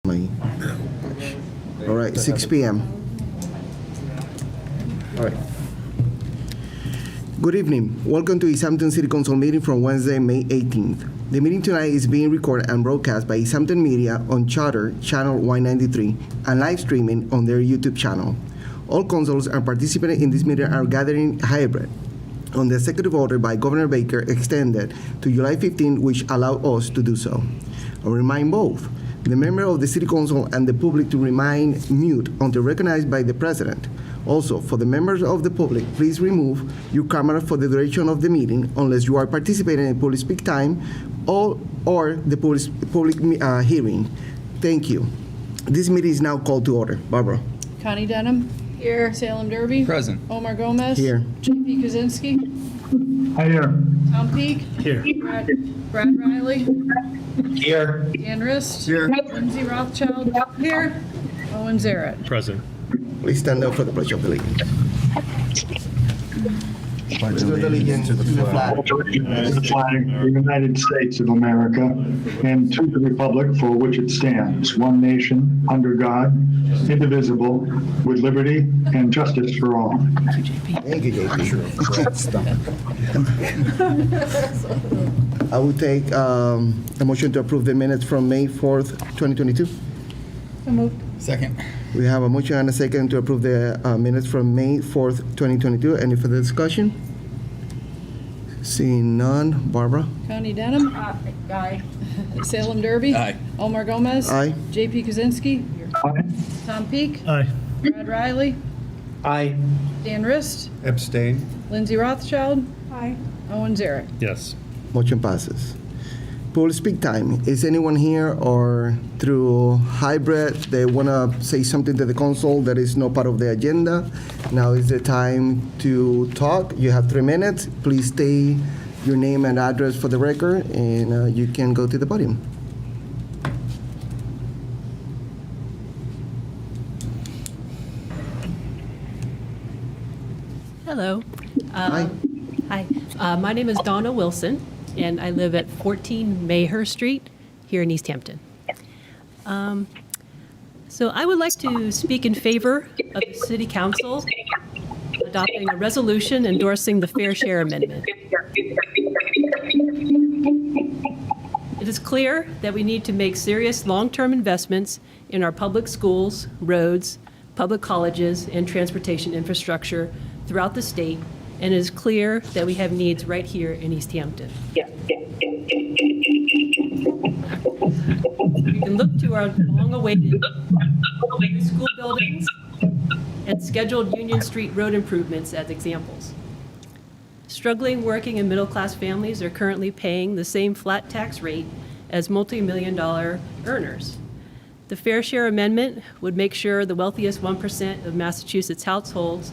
All right, 6 p.m. All right. Good evening. Welcome to Easthampton City Council meeting from Wednesday, May 18th. The meeting tonight is being recorded and broadcast by Easthampton Media on Charter Channel 193 and live streaming on their YouTube channel. All councils and participants in this meeting are gathering in Hebert on the executive order by Governor Baker extended to July 15, which allowed us to do so. I remind both the member of the City Council and the public to remain mute until recognized by the President. Also, for the members of the public, please remove your camera for the duration of the meeting unless you are participating in public speak time or the public hearing. Thank you. This meeting is now called to order. Barbara. Connie Denham. Here. Salem Derby. Present. Omar Gomez. Here. J.P. Kaczynski. Hi, here. Tom Peak. Here. Brad Riley. Here. Dan Rist. Here. Lindsay Rothschild. Here. Owen Zaret. Present. Please stand up for the Pledge of Allegiance. Pledge of allegiance to the flag. The flag of the United States of America and to the republic for which it stands, one nation, under God, indivisible, with liberty and justice for all. Thank you, JP. I will take a motion to approve the minutes from May 4th, 2022. So moved. Second. We have a motion and a second to approve the minutes from May 4th, 2022. Any further discussion? Seeing none. Barbara? Connie Denham. Aye. Salem Derby. Aye. Omar Gomez. Aye. J.P. Kaczynski. Tom Peak. Aye. Brad Riley. Aye. Dan Rist. Abstain. Lindsay Rothschild. Aye. Owen Zaret. Yes. Motion passes. Public speak time. Is anyone here or through hybrid they want to say something to the council that is not part of the agenda? Now is the time to talk. You have 3 minutes. Please state your name and address for the record, and you can go to the podium. Hello. Hi. Hi. My name is Donna Wilson, and I live at 14 Mayher Street here in Easthampton. So I would like to speak in favor of the City Council adopting a resolution endorsing the Fair Share Amendment. It is clear that we need to make serious long-term investments in our public schools, roads, public colleges, and transportation infrastructure throughout the state, and it is clear that we have needs right here in Easthampton. We can look to our long-awaited school buildings and scheduled Union Street road improvements as examples. Struggling working and middle-class families are currently paying the same flat tax rate as multi-million-dollar earners. The Fair Share Amendment would make sure the wealthiest 1% of Massachusetts households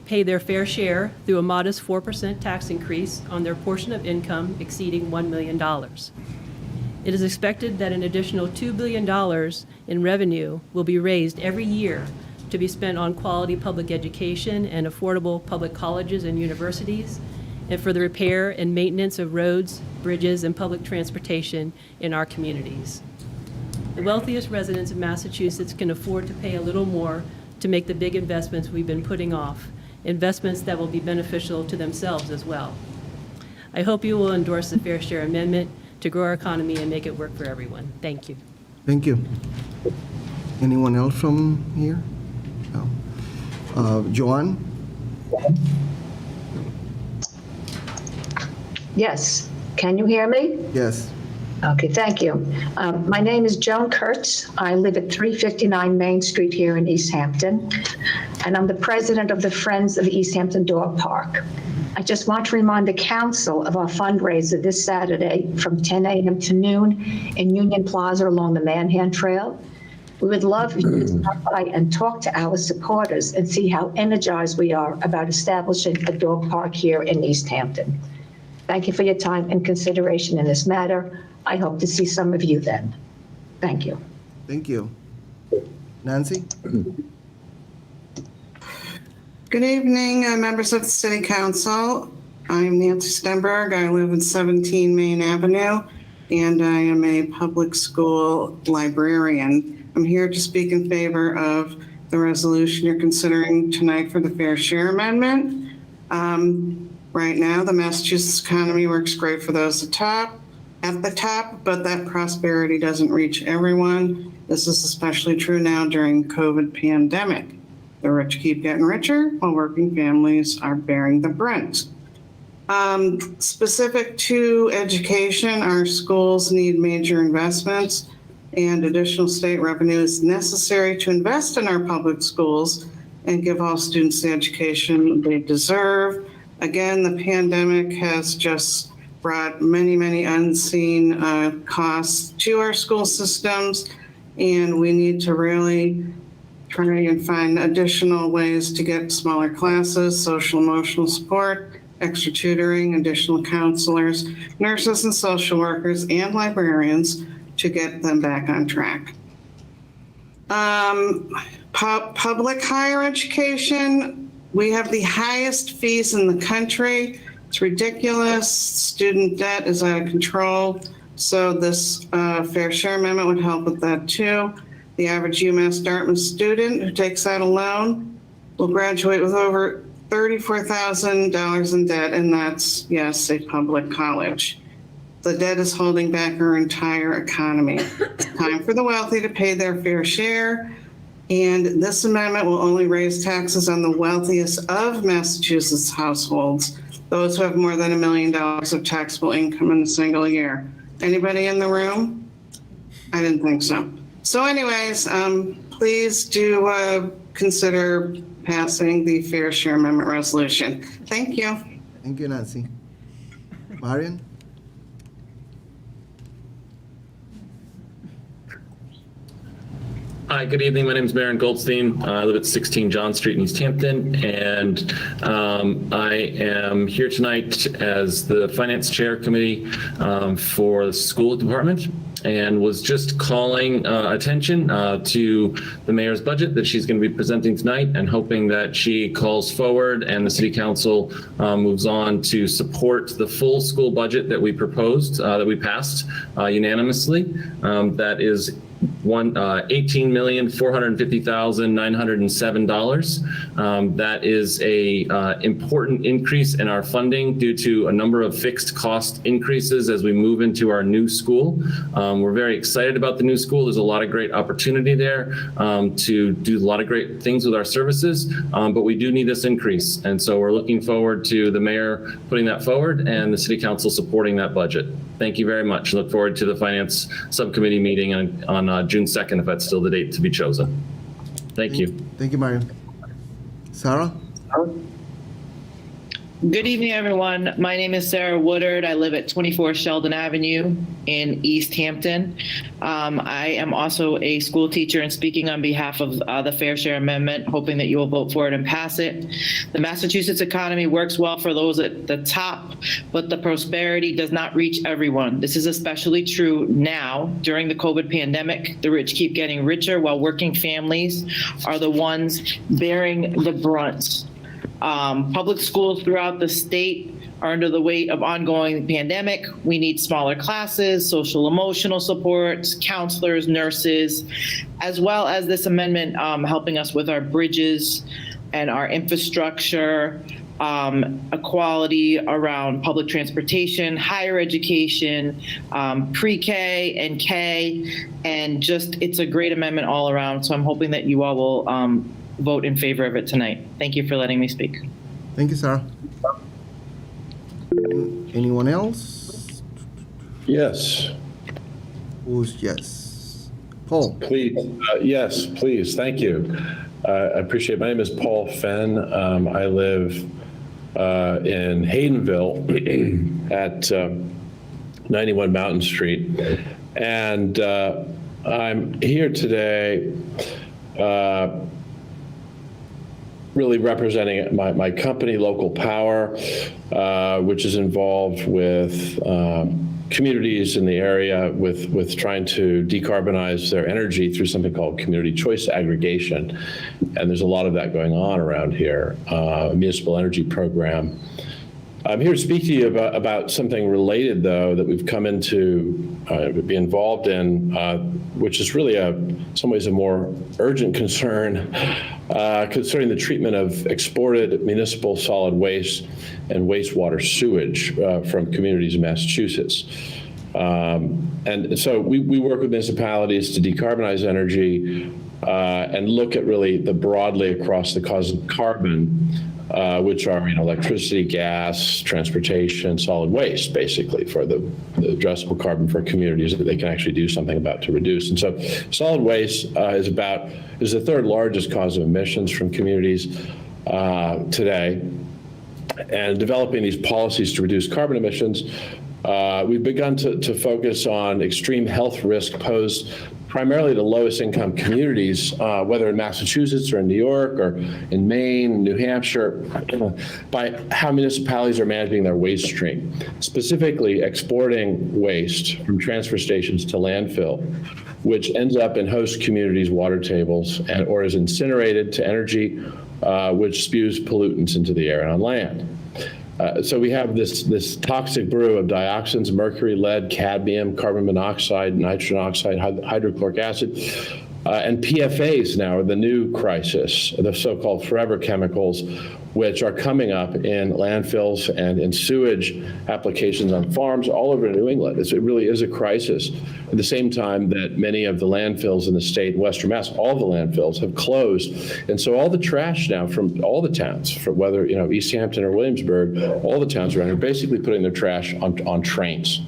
pay their fair share through a modest 4% tax increase on their portion of income exceeding $1 million. It is expected that an additional $2 billion in revenue will be raised every year to be spent on quality public education and affordable public colleges and universities, and for the repair and maintenance of roads, bridges, and public transportation in our communities. The wealthiest residents of Massachusetts can afford to pay a little more to make the big investments we've been putting off, investments that will be beneficial to themselves as well. I hope you will endorse the Fair Share Amendment to grow our economy and make it work for everyone. Thank you. Thank you. Anyone else from here? No. Joanne? Yes. Can you hear me? Yes. Okay, thank you. My name is Joan Kurtz. I live at 359 Main Street here in Easthampton, and I'm the president of the Friends of Easthampton Dog Park. I just want to remind the council of our fundraiser this Saturday from 10 a.m. to noon in Union Plaza along the Manhan Trail. We would love for you to stop by and talk to our supporters and see how energized we are about establishing a dog park here in Easthampton. Thank you for your time and consideration in this matter. I hope to see some of you then. Thank you. Thank you. Nancy? Good evening, members of the City Council. I'm Nancy Stenberg. I live at 17 Main Avenue, and I am a public school librarian. I'm here to speak in favor of the resolution you're considering tonight for the Fair Share Amendment. Right now, the Massachusetts economy works great for those at the top, but that prosperity doesn't reach everyone. This is especially true now during the COVID pandemic. The rich keep getting richer while working families are bearing the brunt. Specific to education, our schools need major investments, and additional state revenue is necessary to invest in our public schools and give all students the education they deserve. Again, the pandemic has just brought many, many unseen costs to our school systems, and we need to really try and find additional ways to get smaller classes, social emotional support, extra tutoring, additional counselors, nurses and social workers, and librarians to get them back on track. Public higher education, we have the highest fees in the country. It's ridiculous. Student debt is out of control. So this Fair Share Amendment would help with that too. The average UMass Dartmouth student who takes out a loan will graduate with over $34,000 in debt, and that's, yes, a public college. The debt is holding back our entire economy. It's time for the wealthy to pay their fair share, and this amendment will only raise taxes on the wealthiest of Massachusetts households, those who have more than $1 million of taxable income in a single year. Anybody in the room? I didn't think so. So anyways, please do consider passing the Fair Share Amendment resolution. Thank you. Thank you, Nancy. Marion? Hi, good evening. My name is Baron Goldstein. I live at 16 John Street in Easthampton, and I am here tonight as the Finance Chair Committee for the School Department, and was just calling attention to the mayor's budget that she's going to be presenting tonight, and hoping that she calls forward and the City Council moves on to support the full school budget that we proposed, that we passed unanimously. That is $18,450,907. That is a important increase in our funding due to a number of fixed cost increases as we move into our new school. We're very excited about the new school. There's a lot of great opportunity there to do a lot of great things with our services, but we do need this increase. And so we're looking forward to the mayor putting that forward and the City Council supporting that budget. Thank you very much. Look forward to the Finance Subcommittee meeting on June 2nd, if that's still the date to be chosen. Thank you. Thank you, Marion. Sarah? Good evening, everyone. My name is Sarah Woodard. I live at 24 Sheldon Avenue in Easthampton. I am also a school teacher and speaking on behalf of the Fair Share Amendment, hoping that you will vote for it and pass it. The Massachusetts economy works well for those at the top, but the prosperity does not reach everyone. This is especially true now during the COVID pandemic. The rich keep getting richer while working families are the ones bearing the brunt. Public schools throughout the state are under the weight of ongoing pandemic. We need smaller classes, social emotional supports, counselors, nurses, as well as this amendment helping us with our bridges and our infrastructure, equality around public transportation, higher education, pre-K and K, and just it's a great amendment all around. So I'm hoping that you all will vote in favor of it tonight. Thank you for letting me speak. Thank you, Sarah. Anyone else? Yes, Who's yes? Paul? please. Yes, please. Thank you. I appreciate it. My name is Paul Fenn. I live in Haydenville at 91 Mountain Street. And I'm here today really representing my company, Local Power, which is involved with communities in the area with trying to decarbonize their energy through something called community choice aggregation. And there's a lot of that going on around here, a municipal energy program. I'm here to speak to you about something related, though, that we've come into be involved in, which is really in some ways a more urgent concern concerning the treatment of exported municipal solid waste and wastewater sewage from communities in Massachusetts. And so we work with municipalities to decarbonize energy and look at really broadly across the causes of carbon, which are electricity, gas, transportation, solid waste, basically, for the addressable carbon for communities that they can actually do something about to reduce. And so solid waste is the third largest cause of emissions from communities today. And developing these policies to reduce carbon emissions, we've begun to focus on extreme health risk posed primarily to lowest income communities, whether in Massachusetts or in New York or in Maine, New Hampshire, by how municipalities are managing their waste stream, specifically exporting waste from transfer stations to landfill, which ends up in host communities' water tables or is incinerated to energy, which spews pollutants into the air and on land. So we have this toxic brew of dioxins, mercury, lead, cadmium, carbon monoxide, nitrogen oxide, hydrochloric acid, and PFAS now are the new crisis, the so-called forever chemicals, which are coming up in landfills and in sewage applications on farms all over New England. It really is a crisis. At the same time that many of the landfills in the state, Western Mass, all the landfills have closed. And so all the trash now from all the towns, from whether Easthampton or Williamsburg, all the towns around are basically putting their trash on trains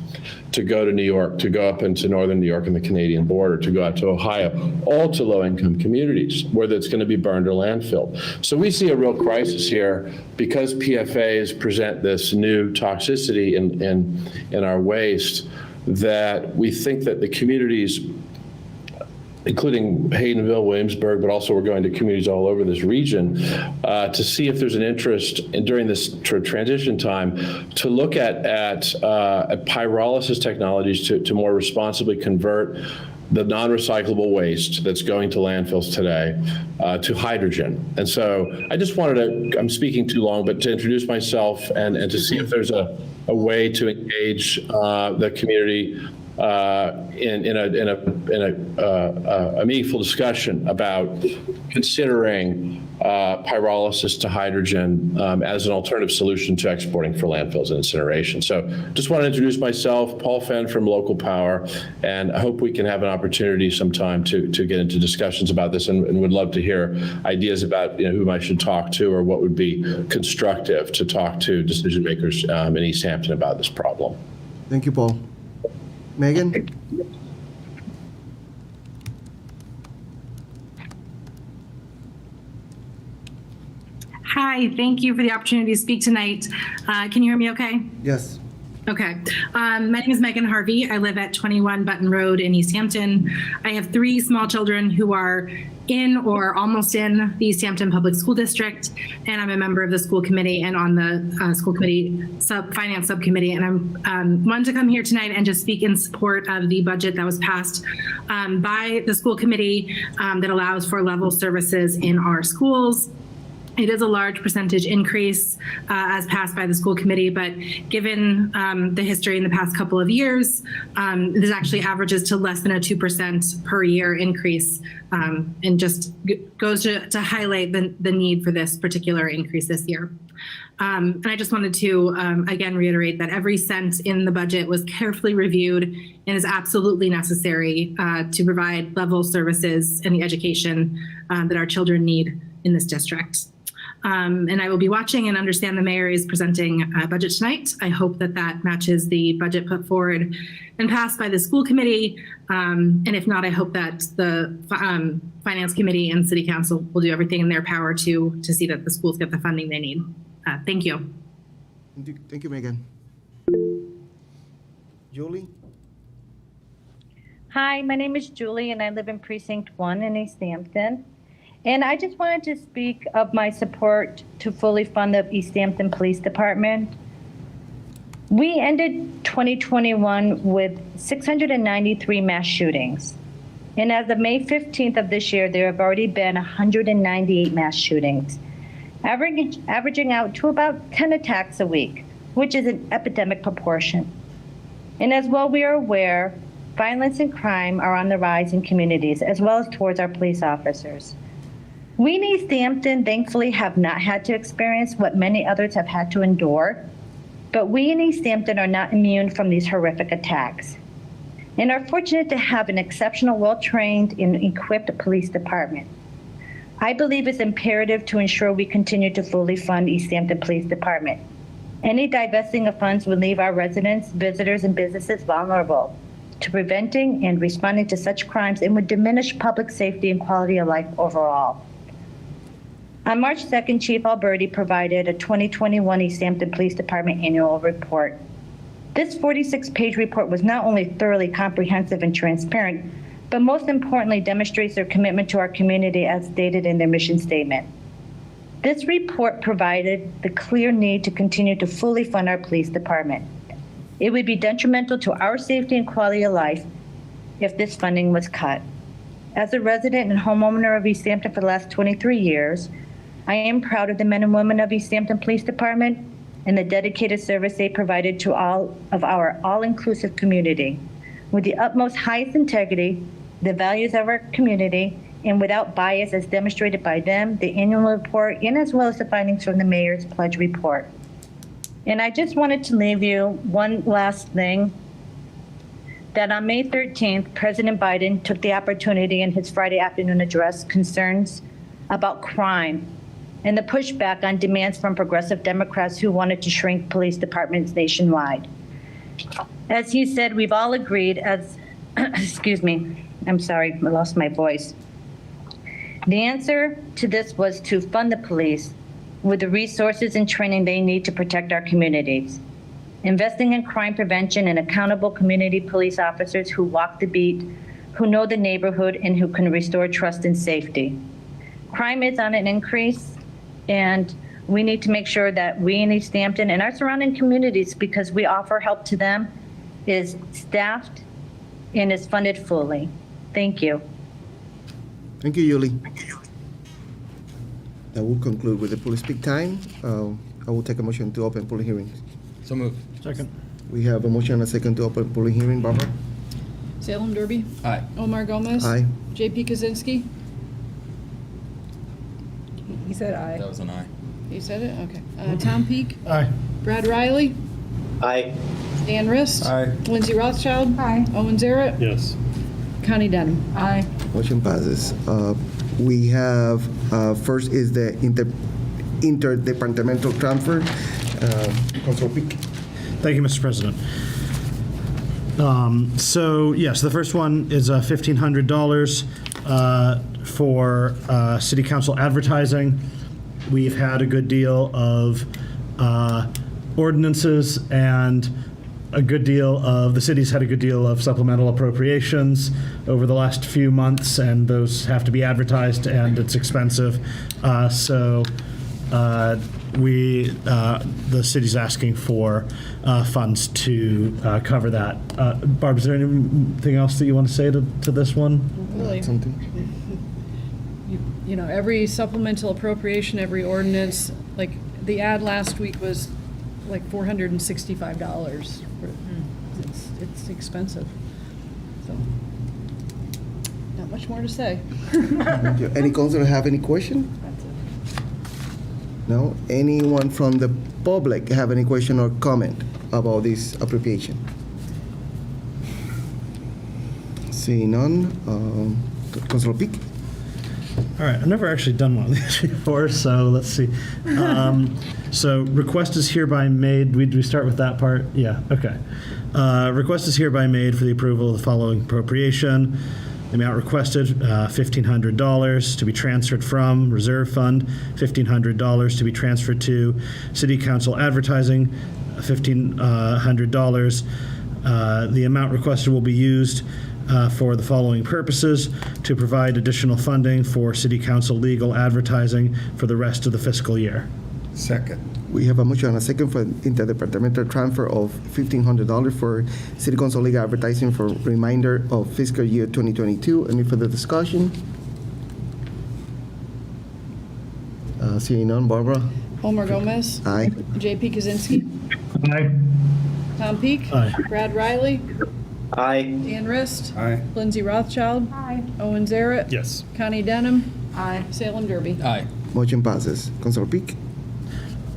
to go to New York, to go up into northern New York and the Canadian border, to go out to Ohio, all to low-income communities where it's going to be burned or landfilled. So we see a real crisis here because PFAS present this new toxicity in our waste, that we think that the communities, including Haydenville, Williamsburg, but also we're going to communities all over this region to see if there's an interest during this transition time to look at pyrolysis technologies to more responsibly convert the non-recyclable waste that's going to landfills today to hydrogen. And so I just wanted to, I'm speaking too long, but to introduce myself and to see if there's a way to engage the community in a meaningful discussion about considering pyrolysis to hydrogen as an alternative solution to exporting for landfills and incineration. So just want to introduce myself, Paul Fenn from Local Power, and I hope we can have an opportunity sometime to get into discussions about this, and would love to hear ideas about who I should talk to or what would be constructive to talk to decision makers in Easthampton about this problem. Thank you, Paul. Megan? Hi, thank you for the opportunity to speak tonight. Can you hear me okay? Yes. Okay. My name is Megan Harvey. I live at 21 Button Road in Easthampton. I have 3 small children who are in or almost in the Easthampton Public School District, and I'm a member of the school committee and on the school committee finance subcommittee. And I'm wanted to come here tonight and just speak in support of the budget that was passed by the school committee that allows for level services in our schools. It is a large percentage increase as passed by the school committee, but given the history in the past couple of years, this actually averages to less than a 2% per year increase, and just goes to highlight the need for this particular increase this year. And I just wanted to, again, reiterate that every cent in the budget was carefully reviewed and is absolutely necessary to provide level services and the education that our children need in this district. And I will be watching and understand the mayor is presenting a budget tonight. I hope that matches the budget put forward and passed by the school committee. And if not, I hope that the finance committee and city council will do everything in their power to see that the schools get the funding they need. Thank you. Thank you, Megan. Julie? Hi, my name is Julie, and I live in Precinct 1 in Easthampton. And I just wanted to speak of my support to fully fund the Easthampton Police Department. We ended 2021 with 693 mass shootings. And as of May 15th of this year, there have already been 198 mass shootings, averaging out to about 10 attacks a week. which is an epidemic proportion. And as well we are aware, violence and crime are on the rise in communities, as well as towards our police officers. We in Easthampton, thankfully, have not had to experience what many others have had to endure, but we in Easthampton are not immune from these horrific attacks and are fortunate to have an exceptional, well-trained and equipped police department. I believe it's imperative to ensure we continue to fully fund Easthampton Police Department. Any divesting of funds would leave our residents, visitors, and businesses vulnerable to preventing and responding to such crimes and would diminish public safety and quality of life overall. On March 2nd, Chief Alberti provided a 2021 Easthampton Police Department annual report. This 46-page report was not only thoroughly comprehensive and transparent, but most importantly demonstrates their commitment to our community as stated in their mission statement. This report provided the clear need to continue to fully fund our police department. It would be detrimental to our safety and quality of life if this funding was cut. As a resident and homeowner of Easthampton for the last 23 years, I am proud of the men and women of Easthampton Police Department and the dedicated service they provided to all of our all-inclusive community. With the utmost highest integrity, the values of our community, and without bias as demonstrated by them, the annual report, and as well as the findings from the mayor's pledge report. And I just wanted to leave you one last thing, that on May 13th, President Biden took the opportunity in his Friday afternoon address concerns about crime and the pushback on demands from progressive Democrats who wanted to shrink police departments nationwide. As he said, we've all agreed as, excuse me, I'm sorry, I lost my voice. The answer to this was to fund the police with the resources and training they need to protect our communities. Investing in crime prevention and accountable community police officers who walk the beat, who know the neighborhood, and who can restore trust and safety. Crime is on an increase, and we need to make sure that we in Easthampton and our surrounding communities, because we offer help to them, is staffed and is funded fully. Thank you. Thank you, Yuli. That will conclude with the public speak time. I will take a motion to open public hearings. So moved. Second. We have a motion and a second to open public hearing. Barbara? Salem Derby. Aye. Omar Gomez. Aye. JP Kaczynski. He said aye. That was an aye. He said it? Okay. Tom Peak. Aye. Brad Riley. Aye. Dan Rist. Aye. Lindsay Rothschild. Aye. Owen Zarrett. Yes. Connie Denham. Aye. Motion passes. We have, first is the interdepartmental transfer. Councilor Peak. Thank you, Mr. President. So, yes, the first one is $1,500 for city council advertising. We've had a good deal of ordinances and the city's had a good deal of supplemental appropriations over the last few months, and those have to be advertised, and it's expensive. The city's asking for funds to cover that. Barb, is there anything else that you want to say to this one? Really? Something? You know, every supplemental appropriation, every ordinance, like the ad last week was like $465. It's expensive. So, not much more to say. Thank you. Any councilor have any question? That's it. No? Anyone from the public have any question or comment about this appropriation? Seeing none, Councilor Peak. All right, I've never actually done one of these before, so let's see. So request is hereby made. We start with that part? Yeah, okay. Request is hereby made for the approval of the following appropriation. The amount requested, $1,500 to be transferred from Reserve Fund, $1,500 to be transferred to City Council Advertising, $1,500. The amount requested will be used for the following purposes: to provide additional funding for City Council legal advertising for the rest of the fiscal year. Second. We have a motion and a second for interdepartmental transfer of $1,500 for City Council legal advertising for remainder of fiscal year 2022. Any further discussion? Seeing none, Barbara? Omar Gomez. Aye. JP Kaczynski. Aye. Tom Peak. Aye. Brad Riley. Aye. Dan Rist. Aye. Lindsay Rothschild. Owen Zaret. Yes. Connie Denham. Salem Derby. Aye. Motion passes. Councilor Peak.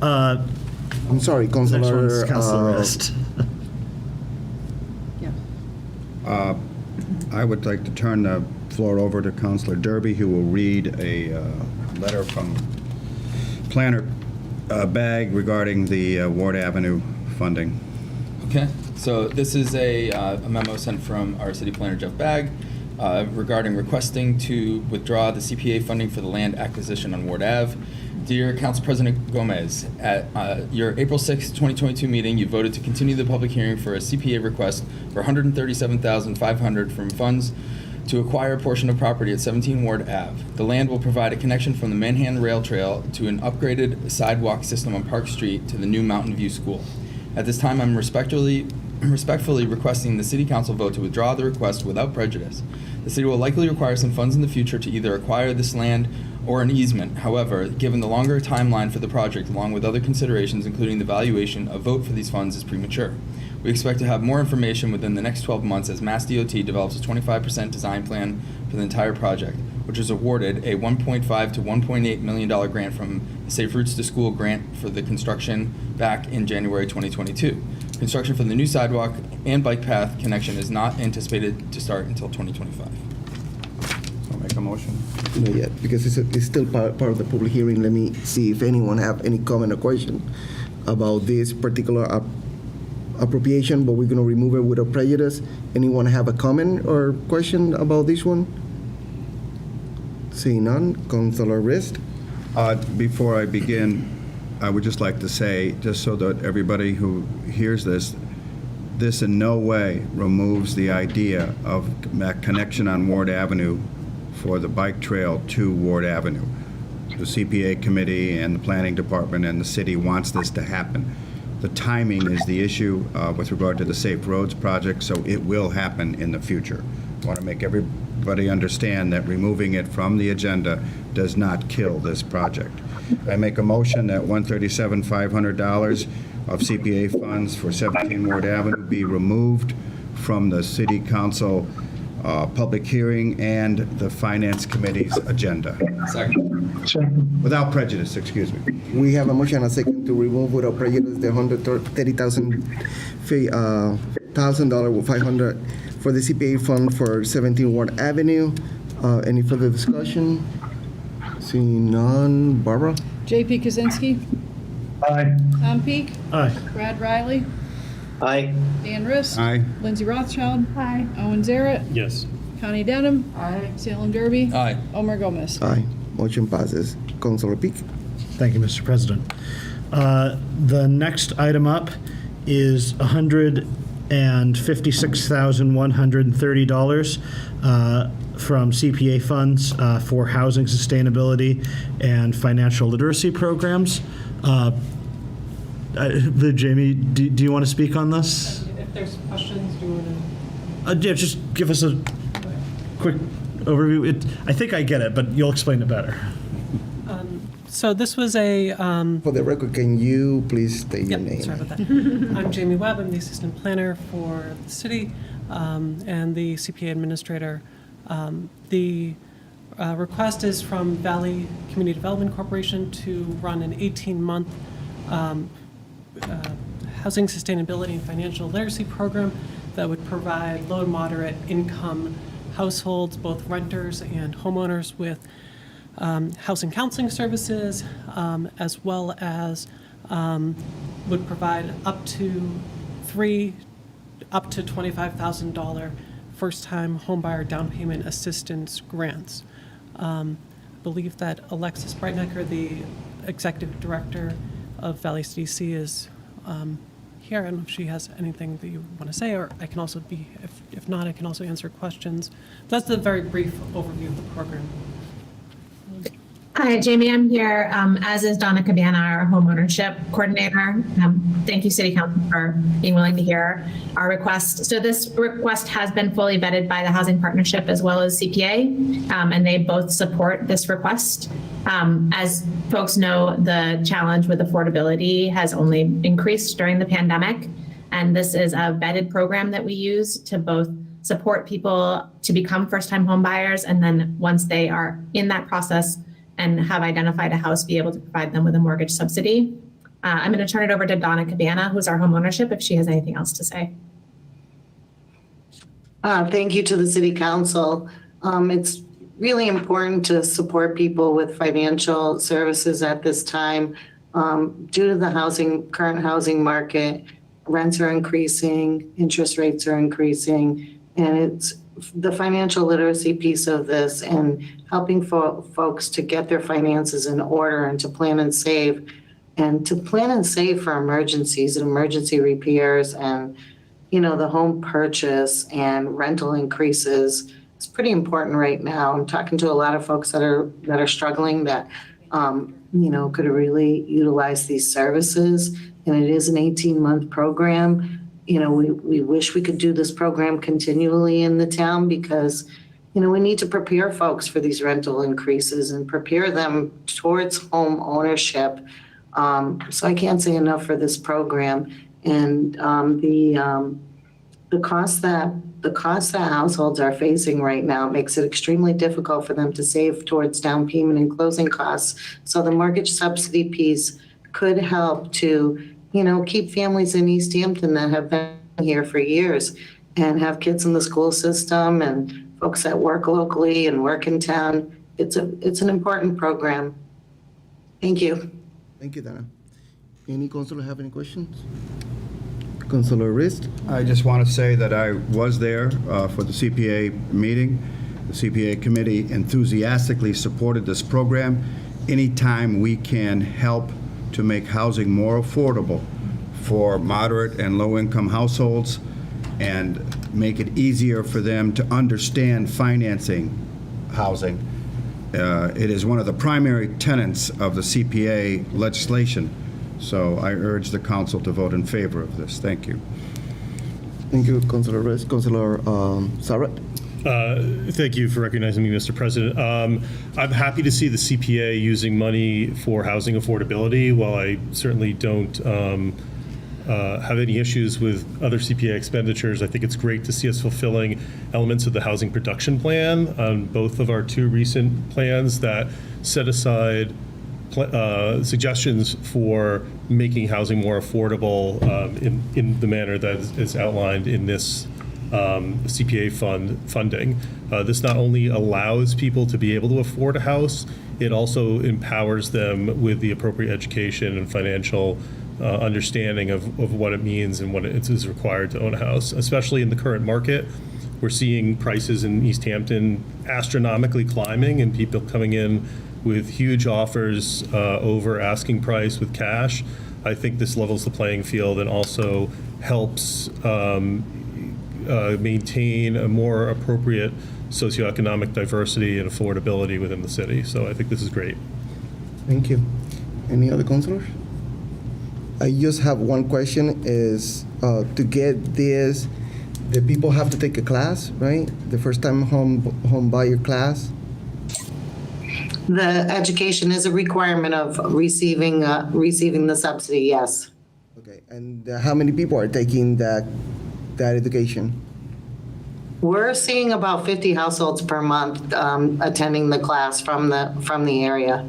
I'm sorry, Next one's Councilor. Councilor Rist. Yeah. I would like to turn the floor over to Councilor Derby, who will read a letter from Planner Bagg regarding the Ward Avenue funding. Okay, so this is a memo sent from our city planner, Jeff Bagg, regarding requesting to withdraw the CPA funding for the land acquisition on Ward Ave. Dear Council President Gomez, at your April 6, 2022 meeting, you voted to continue the public hearing for a CPA request for $137,500 from funds to acquire a portion of property at 17 Ward Ave. The land will provide a connection from the Manhattan Rail Trail to an upgraded sidewalk system on Park Street to the new Mountain View School. At this time, I'm respectfully requesting the City Council vote to withdraw the request without prejudice. The city will likely require some funds in the future to either acquire this land or an easement. However, given the longer timeline for the project, along with other considerations, including the valuation, a vote for these funds is premature. We expect to have more information within the next 12 months as Mass DOT develops a 25% design plan for the entire project, which was awarded a $1.5 to $1.8 million grant from the Safe Routes to School grant for the construction back in January 2022. Construction for the new sidewalk and bike path connection is not anticipated to start until 2025. So make a motion. Not yet, because it's still part of the public hearing. Let me see if anyone have any comment or question about this particular appropriation, but we're going to remove it without prejudice. Anyone have a comment or question about this one? Seeing none, Councilor Rist. Before I begin, I would just like to say, just so that everybody who hears this in no way removes the idea of that connection on Ward Avenue for the bike trail to Ward Avenue. The CPA committee and the planning department and the city wants this to happen. The timing is the issue with regard to the Safe Roads project, so it will happen in the future. I want to make everybody understand that removing it from the agenda does not kill this project. I make a motion that $137,500 of CPA funds for 17 Ward Avenue be removed from the City Council public hearing and the Finance Committee's agenda. Second. Without prejudice, excuse me. We have a motion and a second to remove without prejudice the $130,000 with $500 for the CPA fund for 17 Ward Avenue. Any further discussion? Seeing none, Barbara? JP Kaczynski. Aye. Tom Peak. Aye. Brad Riley. Aye. Dan Rist. Aye. Lindsay Rothschild. Owen Zaret. Yes. Connie Denham. Salem Derby. Aye. Omar Gomez. Aye. Motion passes. Councilor Peak. Thank you, Mr. President. The next item up is $156,130 from CPA funds for housing sustainability and financial literacy programs. Jamie, do you want to speak on this? If there's questions, do you want to? Yeah, just give us a quick overview. I think I get it, but you'll explain it better. So this was a... For the record, can you please state your name? Sorry about that. I'm Jamie Webb. I'm the assistant planner for the city and the CPA administrator. The request is from Valley Community Development Corporation to run an 18-month housing sustainability and financial literacy program that would provide low and moderate income households, both renters and homeowners, with housing counseling services, as well as would provide up to $25,000 first-time homebuyer down payment assistance grants. Believe that Alexis Breitnecker, the executive director of Valley CDC, is here. I don't know if she has anything that you want to say, or I can also be, if not, I can also answer questions. That's the very brief overview of the program. Hi, Jamie. I'm here, as is Donna Cabana, our home ownership coordinator. Thank you, City Council, for being willing to hear our request. So this request has been fully vetted by the Housing Partnership as well as CPA, and they both support this request. As folks know, the challenge with affordability has only increased during the pandemic, and this is a vetted program that we use to both support people to become first-time home buyers, and then once they are in that process and have identified a house, be able to provide them with a mortgage subsidy. I'm going to turn it over to Donna Cabana, who's our home ownership, if she has anything else to say. Thank you to the City Council. It's really important to support people with financial services at this time. Due to the current housing market, rents are increasing, interest rates are increasing, and it's the financial literacy piece of this and helping folks to get their finances in order and to plan and save for emergencies and emergency repairs and, the home purchase and rental increases. It's pretty important right now. I'm talking to a lot of folks that are struggling that, could really utilize these services. And it is an 18-month program. We wish we could do this program continually in the town because, we need to prepare folks for these rental increases and prepare them towards home ownership. So I can't say enough for this program. And the cost that households are facing right now makes it extremely difficult for them to save towards down payment and closing costs. So the mortgage subsidy piece could help to keep families in Easthampton that have been here for years and have kids in the school system and folks that work locally and work in town. It's an important program. Thank you. Thank you, Dana. Any councilor have any questions? Councilor Rist? I just want to say that I was there for the CPA meeting. The CPA committee enthusiastically supported this program. Anytime we can help to make housing more affordable for moderate and low-income households and make it easier for them to understand financing housing. It is one of the primary tenets of the CPA legislation. So I urge the council to vote in favor of this. Thank you. Thank you, Councilor Rist. Councilor Sarat? Thank you for recognizing me, Mr. President. I'm happy to see the CPA using money for housing affordability. While I certainly don't have any issues with other CPA expenditures, I think it's great to see us fulfilling elements of the housing production plan on both of our two recent plans that set aside suggestions for making housing more affordable in the manner that is outlined in this CPA funding. This not only allows people to be able to afford a house, it also empowers them with the appropriate education and financial understanding of what it means and what it is required to own a house, especially in the current market. We're seeing prices in Easthampton astronomically climbing and people coming in with huge offers over asking price with cash. I think this levels the playing field and also helps maintain a more appropriate socioeconomic diversity and affordability within the city. So I think this is great. Thank you. Any other councilors? I just have one question is to get this, the people have to take a class, right? The first time home buyer class? The education is a requirement of receiving the subsidy, yes. Okay, and how many people are taking that education? We're seeing about 50 households per month attending the class from the area.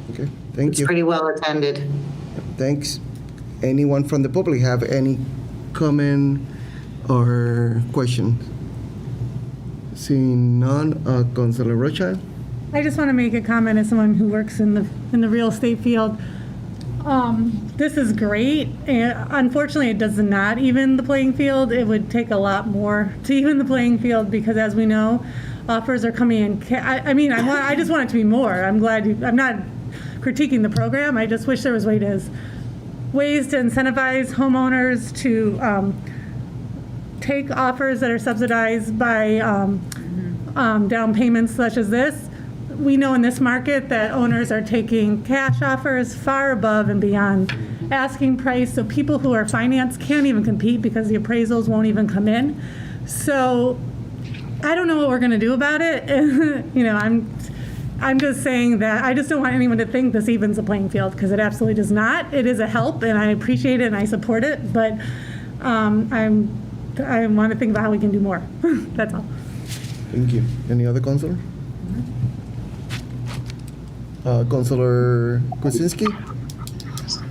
Okay, thank you. It's pretty well attended. Thanks. Anyone from the public have any comment or question? Seeing none, Councilor Rothschild? I just want to make a comment as someone who works in the real estate field. This is great. Unfortunately, it does not even the playing field. It would take a lot more to even the playing field because, as we know, offers are coming in. I just want it to be more. I'm not critiquing the program. I just wish there was ways to incentivize homeowners to take offers that are subsidized by down payments such as this. we know in this market that owners are taking cash offers far above and beyond asking price. So people who are financed can't even compete because the appraisals won't even come in. So I don't know what we're going to do about it. I'm just saying that I just don't want anyone to think this evens the playing field, because it absolutely does not. It is a help, and I appreciate it and I support it, but I want to think about how we can do more. That's all. Thank you. Any other counselor? Counselor Kuczynski?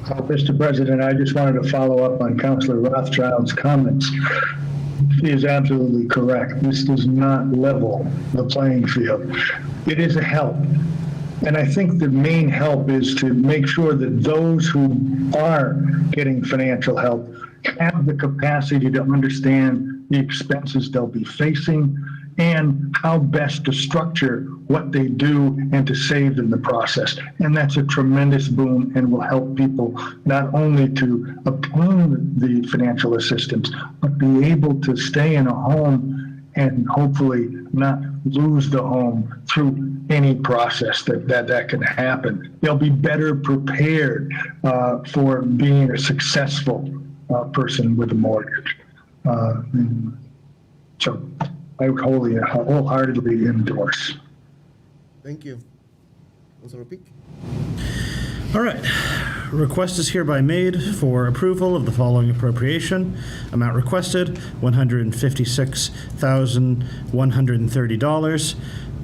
Mr. President, I just wanted to follow up on Councilor Rothschild's comments. She is absolutely correct. This does not level the playing field. It is a help. And I think the main help is to make sure that those who are getting financial help have the capacity to understand the expenses they'll be facing and how best to structure what they do and to save in the process. And that's a tremendous boon and will help people not only to obtain the financial assistance, but be able to stay in a home and hopefully not lose the home through any process that can happen. They'll be better prepared for being a successful person with a mortgage. So I would wholeheartedly endorse. Thank you. Councilor Peak? All right. Request is hereby made for approval of the following appropriation. Amount requested, $156,130,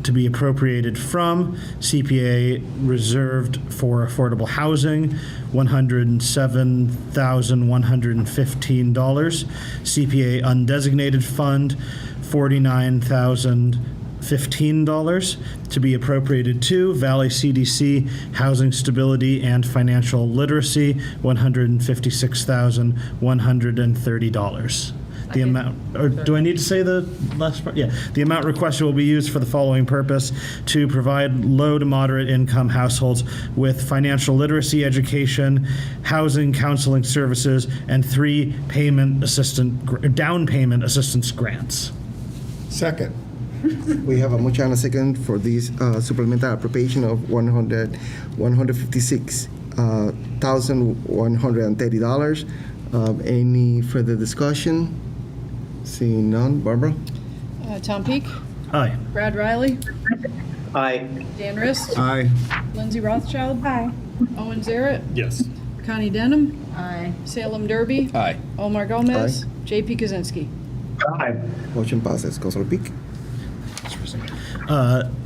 to be appropriated from CPA reserved for affordable housing, $107,115, CPA undesignated fund, $49,015, to be appropriated to Valley CDC Housing Stability and Financial Literacy, $156,130. The amount, or do I need to say the last part? Yeah. The amount requested will be used for the following purpose: to provide low to moderate income households with financial literacy education, housing counseling services, and 3 down payment assistance grants. Second. We have a motion and a second for this supplemental appropriation of $156,130. Any further discussion? Seeing none. Barbara? Tom Peak? Aye. Brad Riley? Aye. Dan Rist? Aye. Lindsay Rothschild? Aye. Owen Zaret? Yes. Connie Denham? Aye. Salem Derby? Aye. Omar Gomez? Aye. JP Kaczynski? Aye. Motion passes. Councilor Peak?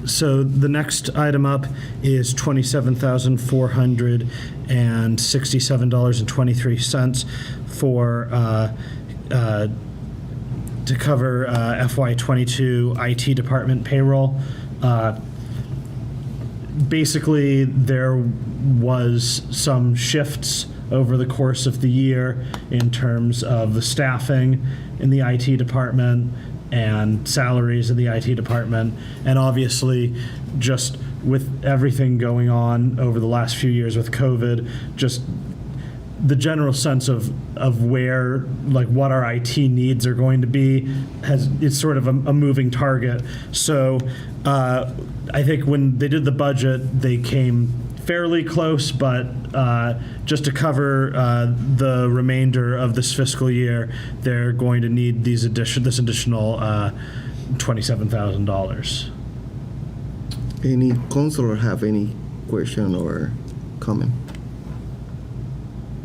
So the next item up is $27,467.23 for to cover FY22 IT department payroll. Basically, there was some shifts over the course of the year in terms of the staffing in the IT department and salaries in the IT department, and obviously just with everything going on over the last few years with COVID, just the general sense of where, like, what our IT needs are going to be it's sort of a moving target. So I think when they did the budget, they came fairly close, but just to cover the remainder of this fiscal year, they're going to need this additional $27,000. Any counselor have any question or comment?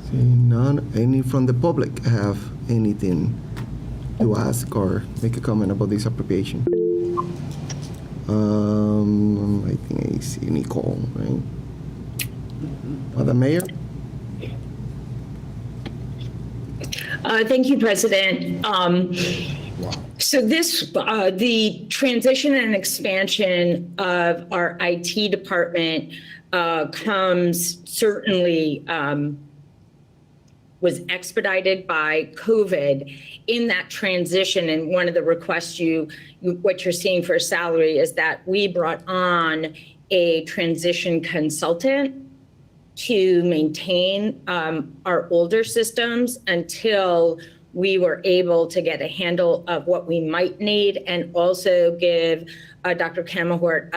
Seeing none. Any from the public have anything to ask or make a comment about this appropriation? I think I see Nicole, right? Madam Mayor? Thank you, President. So this, the transition and expansion of our IT department comes certainly was expedited by COVID in that transition. And one of the requests what you're seeing for salary is that we brought on a transition consultant to maintain our older systems until we were able to get a handle of what we might need, and also give Dr. Kamahort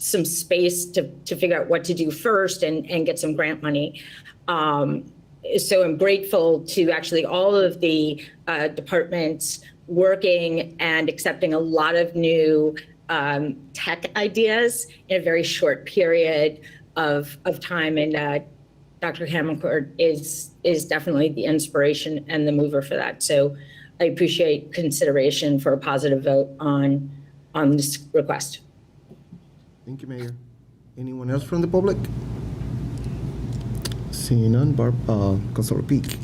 some space to figure out what to do first and get some grant money. So I'm grateful to actually all of the departments working and accepting a lot of new tech ideas in a very short period of time. And Dr. Hammond is definitely the inspiration and the mover for that. So I appreciate consideration for a positive vote on this request. Thank you, Mayor. Anyone else from the public? Seeing none, Councilor Peak.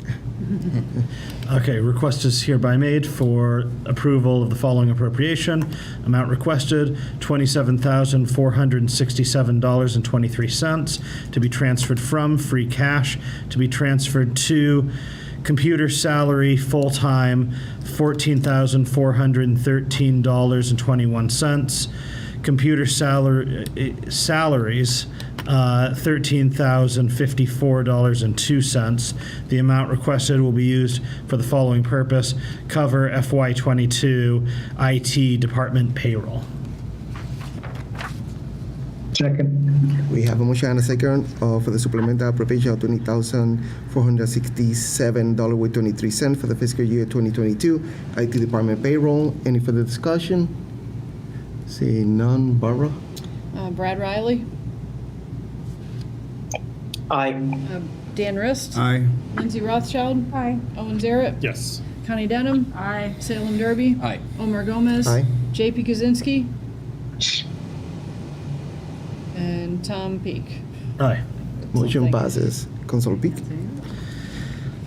Okay, request is hereby made for approval of the following appropriation. Amount requested, $27,467.23 to be transferred from free cash to be transferred to computer salary full-time, $14,413.21. Computer salaries, $13,054.02. The amount requested will be used for the following purpose: cover FY22 IT department payroll. Second. We have a motion and a second for the supplemental appropriation of $20,467.23 for the fiscal year 2022 IT department payroll. Any further discussion? Seeing none, Barbara? Brad Riley, Aye. Dan Rist. Aye. Lindsay Rothschild. Aye. Owen Zaret. Yes. Connie Denham. Aye. Salem Derby. Aye. Omar Gomez. Aye. JP Kaczynski. And Tom Peak. Aye. Motion passes. Councilor Peak.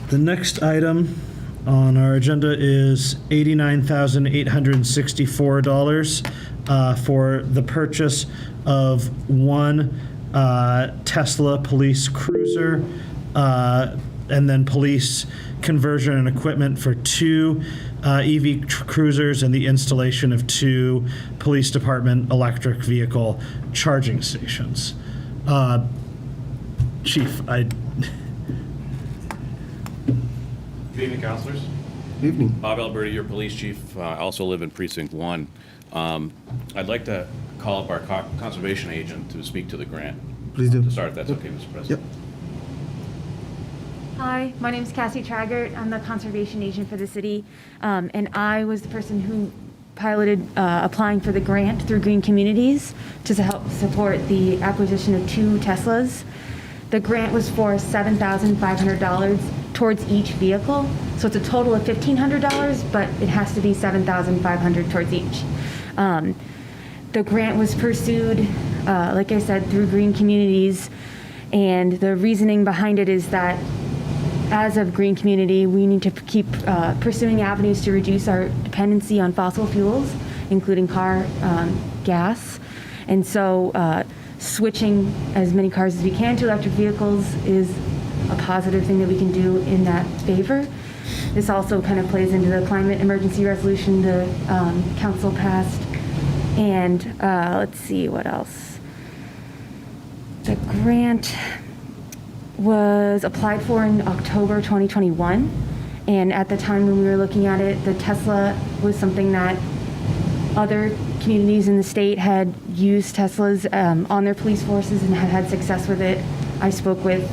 The next item on our agenda is $89,864 for the purchase of one Tesla police cruiser and then police conversion and equipment for two EV cruisers and the installation of two police department electric vehicle charging stations. Chief, Good evening, councilors. Good evening. Bob Alberti, your police chief. I also live in Precinct 1. I'd like to call up our conservation agent to speak to the grant. Please do. To start, if that's okay, Mr. President. Yep. Hi, my name is Cassie Traggart. I'm the conservation agent for the city, and I was the person who piloted applying for the grant through Green Communities to help support the acquisition of two Teslas. The grant was for $7,500 towards each vehicle, so it's a total of $1,500, but it has to be $7,500 towards each. The grant was pursued, like I said, through Green Communities, and the reasoning behind it is that as a green community, we need to keep pursuing avenues to reduce our dependency on fossil fuels, including car gas. And so switching as many cars as we can to electric vehicles is a positive thing that we can do in that favor. This also kind of plays into the climate emergency resolution the council passed. And let's see what else. The grant was applied for in October 2021. And at the time when we were looking at it, the Tesla was something that other communities in the state had used Teslas on their police forces and had had success with it. I spoke with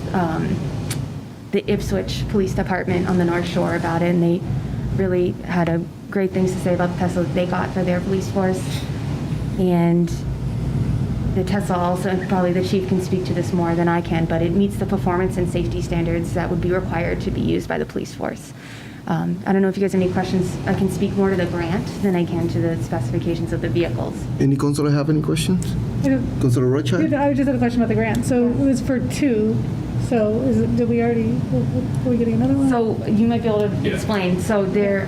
the Ipswich Police Department on the North Shore about it, and they really had great things to say about the Tesla that they got for their police force. And the Tesla also, and probably the chief can speak to this more than I can, but it meets the performance and safety standards that would be required to be used by the police force. I don't know if you guys have any questions. I can speak more to the grant than I can to the specifications of the vehicles. Any councilor have any questions? Councilor Rothschild? I just had a question about the grant. So it was for two. So are we getting another one? So you might be able to explain. So there,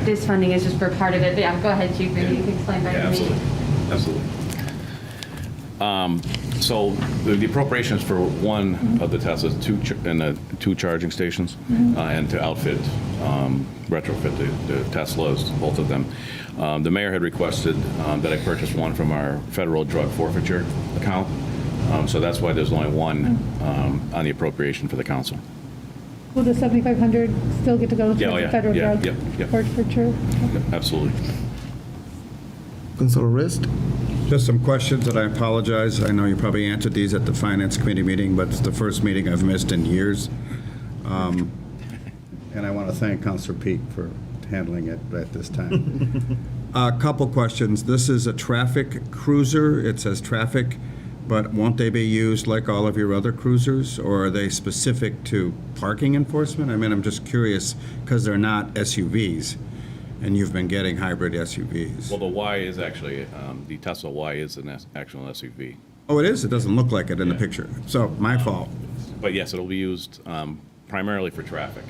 this funding is just for part of it. But yeah, go ahead, Chief. Maybe you can explain better to me. Absolutely. So the appropriation is for one of the Teslas, two charging stations, and to outfit, retrofit the Teslas, both of them. The mayor had requested that I purchase one from our federal drug forfeiture account. So that's why there's only one on the appropriation for the council. Will the $7,500 still get to go to the federal drug forfeiture? Absolutely. Councilor Rist? Just some questions, and I apologize. I know you probably answered these at the Finance Committee meeting, but it's the first meeting I've missed in years. And I want to thank Councilor Peak for handling it at this time. A couple questions. This is a traffic cruiser. It says traffic, but won't they be used like all of your other cruisers, or are they specific to parking enforcement? I mean, I'm just curious, because they're not SUVs, and you've been getting hybrid SUVs. Well, the Y is actually, the Tesla Y is an actual SUV. Oh, it is? It doesn't look like it in the picture. So, my fault. But yes, it'll be used primarily for traffic.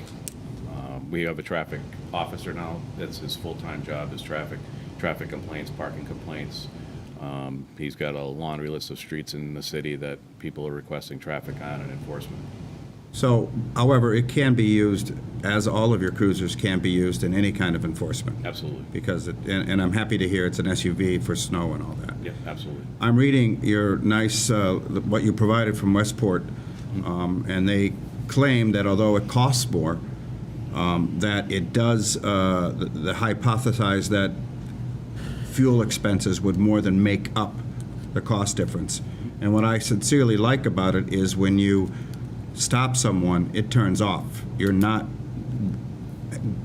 We have a traffic officer now. That's his full-time job, is traffic complaints, parking complaints. He's got a laundry list of streets in the city that people are requesting traffic on and enforcement. So, however, it can be used, as all of your cruisers can be used in any kind of enforcement. Absolutely. Because, and I'm happy to hear it's an SUV for snow and all that. Yeah, absolutely. I'm reading your nice, what you provided from Westport, and they claim that although it costs more, that it does, the hypothesize that fuel expenses would more than make up the cost difference. And what I sincerely like about it is when you stop someone, it turns off. You're not,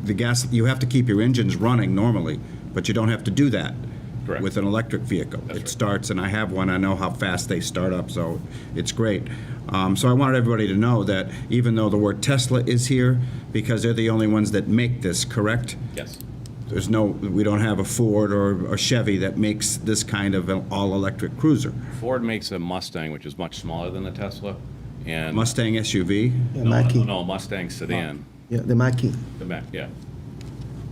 the gas, you have to keep your engines running normally, but you don't have to do that. Correct. With an electric vehicle. It right. starts, and I have one, I know how fast they start up, so it's great. So I wanted everybody to know that even though the word Tesla is here, because they're the only ones that make this, correct? Yes. There's no, we don't have a Ford or a Chevy that makes this kind of an all-electric cruiser. Ford makes a Mustang, which is much smaller than the Tesla. And Mustang SUV? Yeah, no, Mach-E. no, Mustang sedan. Yeah, the Mach-E. The Mac, yeah.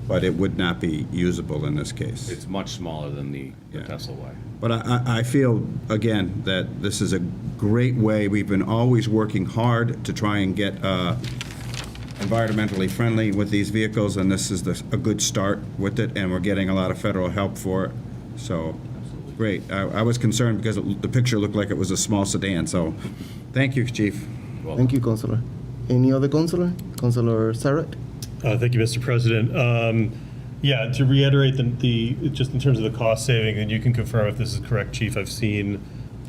But it would not be usable in this case. It's much smaller than the Tesla Y. But I feel, again, that this is a great way. We've been always working hard to try and get environmentally friendly with these vehicles, and this is a good start with it, and we're getting a lot of federal help for it. So, great. I was concerned because the picture looked like it was a small sedan, so thank you, Chief. Thank you, Councilor. Any other Councilor? Councilor Sarrett? Thank you, Mr. President. Yeah, to reiterate the just in terms of the cost saving, and you can confirm if this is correct, Chief. I've seen,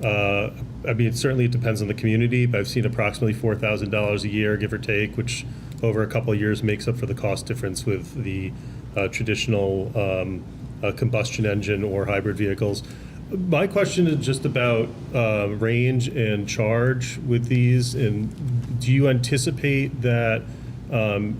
I mean, certainly it depends on the community, but I've seen approximately $4,000 a year, give or take, which over a couple of years makes up for the cost difference with the traditional combustion engine or hybrid vehicles. My question is just about range and charge with these, and do you anticipate that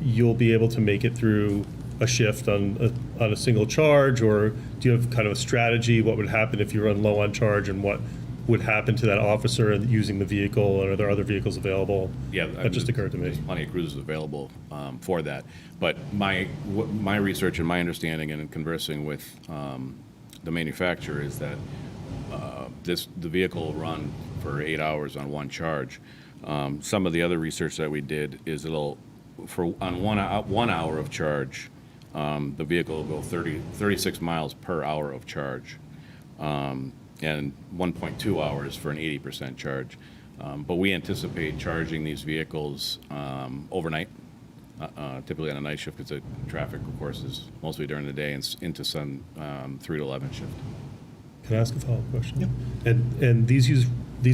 you'll be able to make it through a shift on a single charge, or do you have kind of a strategy? What would happen if you run low on charge, and what would happen to that officer using the vehicle, and are there other vehicles available? Yeah, that just occurred to me. There's plenty of cruisers available for that. But my research and my understanding and conversing with the manufacturer is that the vehicle will run for 8 hours on one charge. Some of the other research that we did is on 1 hour of charge, the vehicle will go 36 miles per hour of charge, and 1.2 hours for an 80% charge. But we anticipate charging these vehicles overnight, typically on a night shift, because the traffic, of course, is mostly during the day and into some 3 to 11 shift. Can I ask a follow-up question? Yeah. And these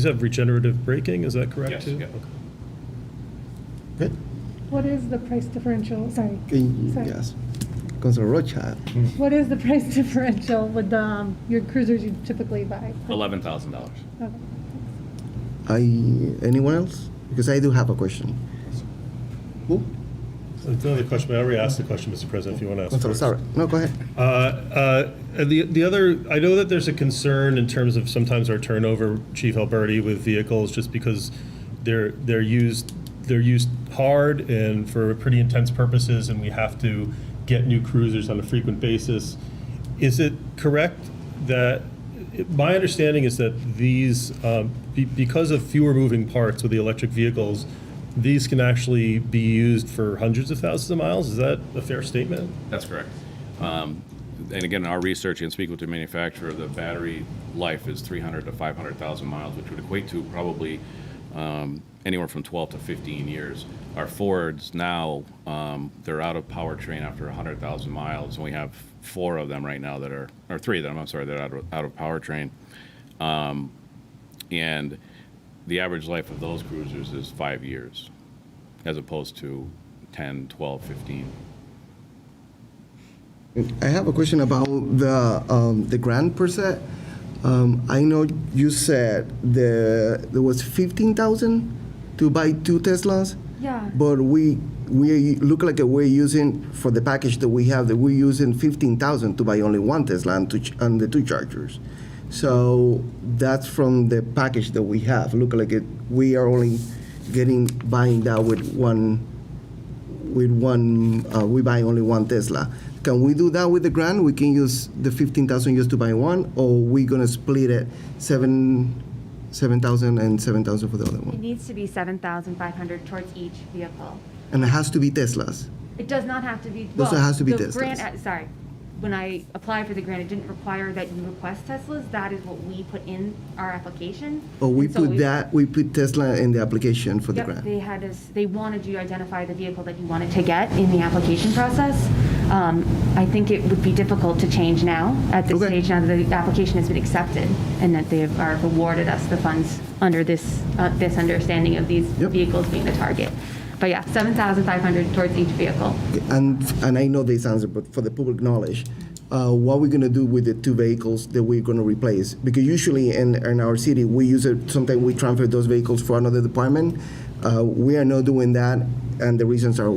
have regenerative braking, is that correct? Yes, too? yeah. Okay. Good. What is the price differential? Sorry. Sorry. Yes. Councilor Rothschild. What is the price differential with your cruisers you typically buy? $11,000. Okay. Anyone else? Because I do have a question. Who? It's another question, but I already asked the question, Mr. President, if you want to ask Councilor first. Sarrett. No, go ahead. The other, I know that there's a concern in terms of sometimes our turnover, Chief Alberti, with vehicles, just because they're used hard and for pretty intense purposes, and we have to get new cruisers on a frequent basis. Is it correct that, my understanding is that these, because of fewer moving parts with the electric vehicles, these can actually be used for hundreds of thousands of miles? Is that a fair statement? That's correct. And again, in our research and speak with the manufacturer, the battery life is 300 to 500,000 miles, which would equate to probably anywhere from 12 to 15 years. Our Fords now, they're out of powertrain after 100,000 miles, and we have 4 of them right now that are, or 3 of them, I'm sorry, that are out of powertrain. And the average life of those cruisers is 5 years, as opposed to 10, 12, 15. I have a question about the grant per se. I know you said there was 15,000 to buy 2 Teslas. Yeah. But we look like we're using, for the package that we have, that we're using 15,000 to buy only 1 Tesla and the 2 chargers. So that's from the package that we have. Look like we are only buying that with one. We buy only 1 Tesla. Can we do that with the grant? We can use the 15,000 just to buy 1, or we gonna split it 7,000 and 7,000 for the other It one? needs to be 7,500 towards each vehicle. And it has to be Teslas. It does not have to be. Doesn't have to be the Teslas. grant, sorry, when I applied for the grant, it didn't require that you request Teslas. That is what we put in our application. Or we And so we put Tesla in the application for the Yep, grant. they had us, they wanted you to identify the vehicle that you wanted to get in the application process. I think it would be difficult to change now, at this stage, now that the application has been accepted, and that they have awarded us the funds under this understanding of these vehicles being the target. But yeah, 7,500 towards each vehicle. And I know this answer, but for the public knowledge, what we're gonna do with the 2 vehicles that we're gonna replace? Because usually in our city, we use it, sometimes we transfer those vehicles for another department. We are not doing that, and the reasons are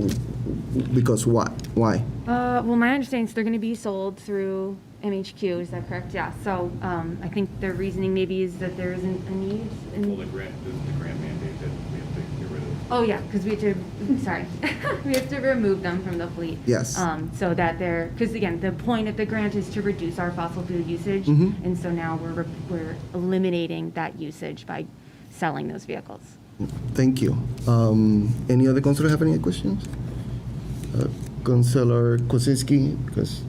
because what? Why? Well, my understanding is they're going to be sold through MHQ, is that correct? Yeah, so I think their reasoning maybe is that there isn't a need. Well, the grant mandate that we have to get rid of. Oh, yeah, because we have to, sorry, we have to remove them from the fleet. Yes. So that they're, because again, the point of the grant is to reduce our fossil fuel usage. Mhm. And so now we're eliminating that usage by selling those vehicles. Thank you. Any other councilor have any questions? Councilor Kosinski, because.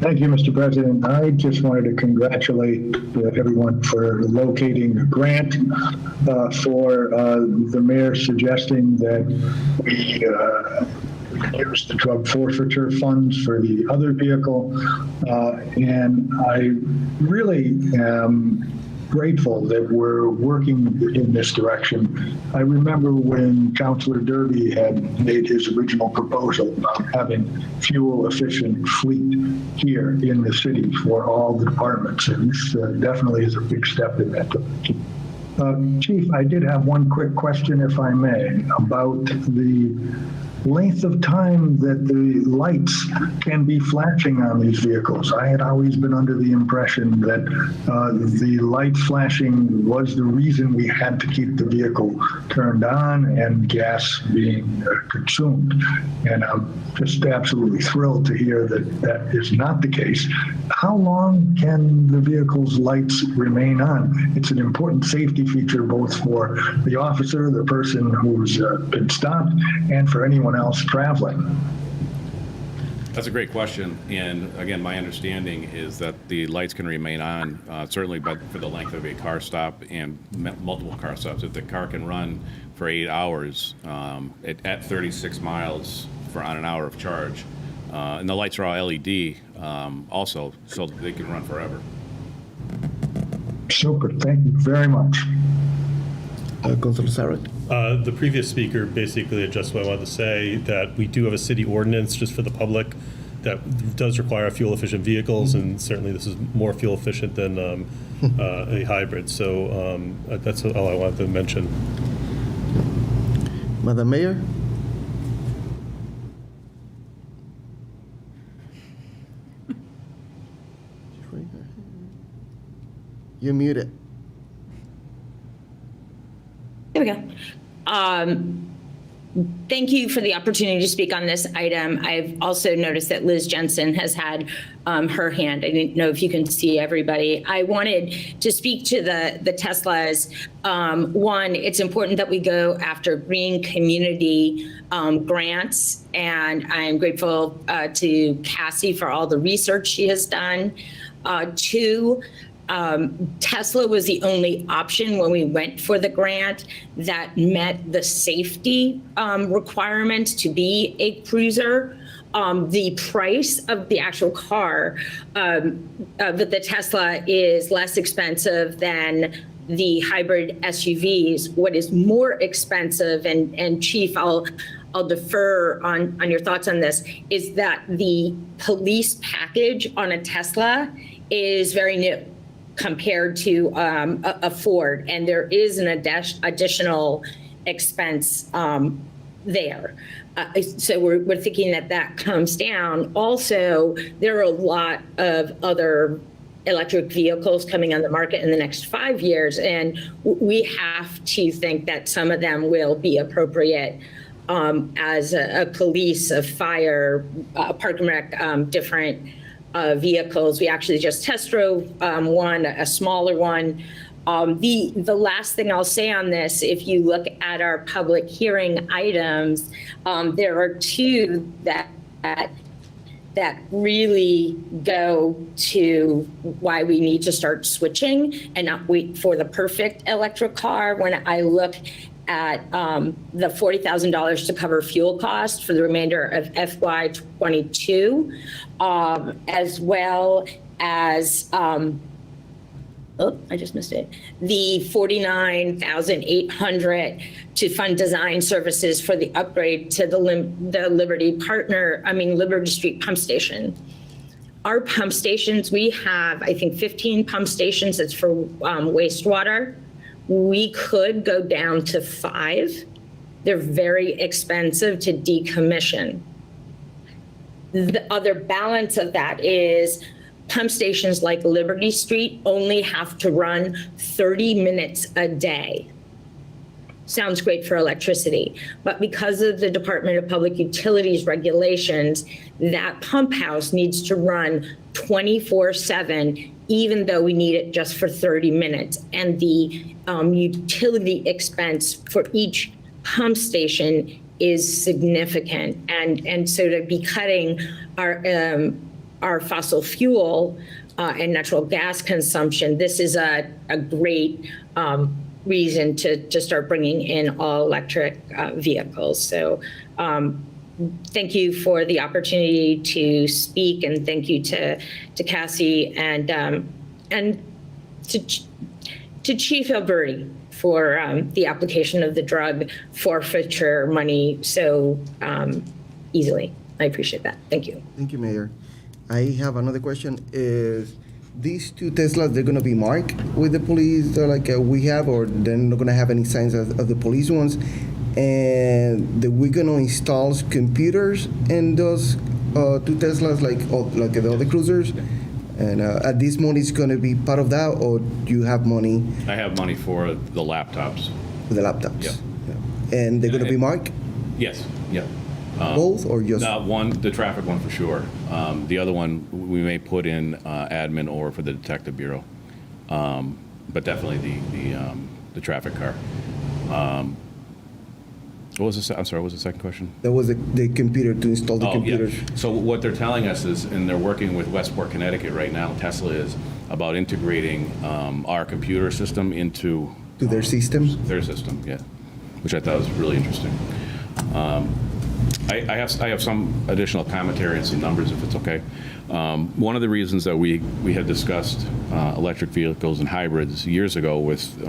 Thank you, Mr. President. I just wanted to congratulate everyone for locating a grant for the mayor suggesting that we use the drug forfeiture funds for the other vehicle. And I really am grateful that we're working in this direction. I remember when Councilor Derby had made his original proposal about having fuel-efficient fleet here in the city for all the departments, and this definitely is a big step in that direction. Chief, I did have one quick question, if I may, about the length of time that the lights can be flashing on these vehicles. I had always been under the impression that the light flashing was the reason we had to keep the vehicle turned on and gas being consumed. And I'm just absolutely thrilled to hear that that is not the case. How long can the vehicle's lights remain on? It's an important safety feature both for the officer, the person who's been stopped, and for anyone else traveling. That's a great question, and again, my understanding is that the lights can remain on, certainly but for the length of a car stop and multiple car stops. If the car can run for 8 hours at 36 miles on an hour of charge, and the lights are all LED also, so they can run forever. Super, thank you very much. Councilor Sarrett. The previous speaker basically addressed what I wanted to say, that we do have a city ordinance just for the public that does require fuel-efficient vehicles, and certainly this is more fuel-efficient than a hybrid. So that's all I wanted to mention. Madam Mayor? You're muted. There we go. Thank you for the opportunity to speak on this item. I've also noticed that Liz Jensen has had her hand. I didn't know if you can see everybody. I wanted to speak to the Teslas. One, it's important that we go after green community grants, and I'm grateful to Cassie for all the research she has done. Two, Tesla was the only option when we went for the grant that met the safety requirements to be a cruiser. The price of the actual car, the Tesla, is less expensive than the hybrid SUVs. What is more expensive, and Chief, I'll defer on your thoughts on this, is that the police package on a Tesla is very new compared to a Ford, and there is an additional expense there. So we're thinking that comes down. Also, there are a lot of other electric vehicles coming on the market in the next 5 years, and we have to think that some of them will be appropriate as a police, a fire, park and rec, different vehicles. We actually just test drove one, a smaller one. The last thing I'll say on this, if you look at our public hearing items, there are two that really go to why we need to start switching and not wait for the perfect electric car. When I look at the $40,000 to cover fuel costs for the remainder of FY22, as well as I just missed it. The $49,800 to fund design services for the upgrade to the Liberty Street pump station. Our pump stations, we have, I think, 15 pump stations. That's for wastewater. We could go down to 5. They're very expensive to decommission. The other balance of that is pump stations like Liberty Street only have to run 30 minutes a day. Sounds great for electricity, but because of the Department of Public Utilities regulations, that pump house needs to run 24/7, even though we need it just for 30 minutes. And the utility expense for each pump station is significant. And so to be cutting our fossil fuel and natural gas consumption, this is a great reason to start bringing in all electric vehicles. So thank you for the opportunity to speak, and thank you to Cassie and to Chief Alberti for the application of the drug forfeiture money so easily. I appreciate that. Thank you. Thank you, Mayor. I have another question. Is these 2 Teslas, they're going to be marked with the police like we have, or they're not going to have any signs of the police ones? And we're going to install computers in those 2 Teslas like the other cruisers? And at this moment, it's going to be part of that, or do you have money? I have money for the laptops. For the laptops? Yeah. And they're going to be marked? Yes, yeah. Both or just? One, the traffic one for sure. The other one, we may put in admin or for the detective bureau. But definitely the traffic car. What was the, I'm sorry, what was the second question? That was the computer, to install the computers. Yeah. So what they're telling us is, and they're working with Westport, Connecticut right now, Tesla is, about integrating our computer system into their system? Their system, yeah, which I thought was really interesting. I have some additional commentary and some numbers, if it's okay. One of the reasons that we had discussed electric vehicles and hybrids years ago with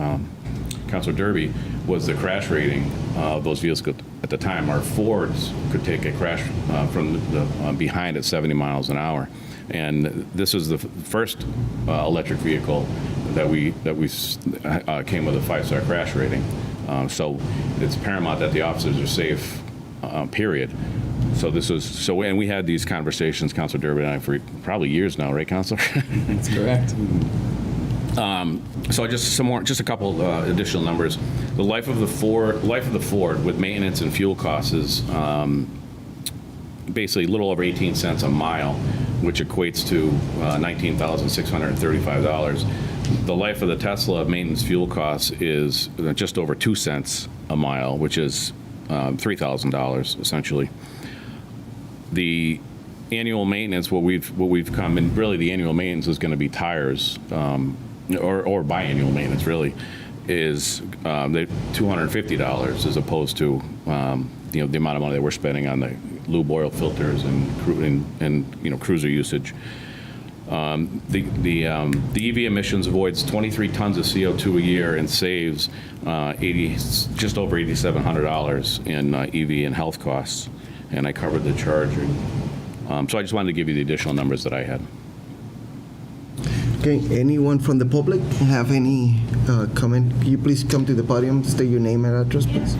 Councilor Derby was the crash rating of those vehicles at the time. Our Fords could take a crash from the behind at 70 miles an hour. And this was the first electric vehicle that came with a 5-star crash rating. So it's paramount that the officers are safe, period. So and we had these conversations, Councilor Derby and I, for probably years now, right, Councilor? That's correct. So just a couple additional numbers. The life of the Ford with maintenance and fuel costs is basically a little over 18 cents a mile, which equates to $19,635. The life of the Tesla maintenance fuel costs is just over 2 cents a mile, which is $3,000 essentially. The annual maintenance, what we've come, and really the annual maintenance is going to be tires, or biannual maintenance really, is $250 as opposed to the amount of money that we're spending on lube oil filters and cruiser usage. The EV emissions avoids 23 tons of CO2 a year and saves just over $8,700 in EV and health costs. And I covered the charging. So I just wanted to give you the additional numbers that I had. Okay, anyone from the public have any comment? Can you please come to the podium, state your name and address, please?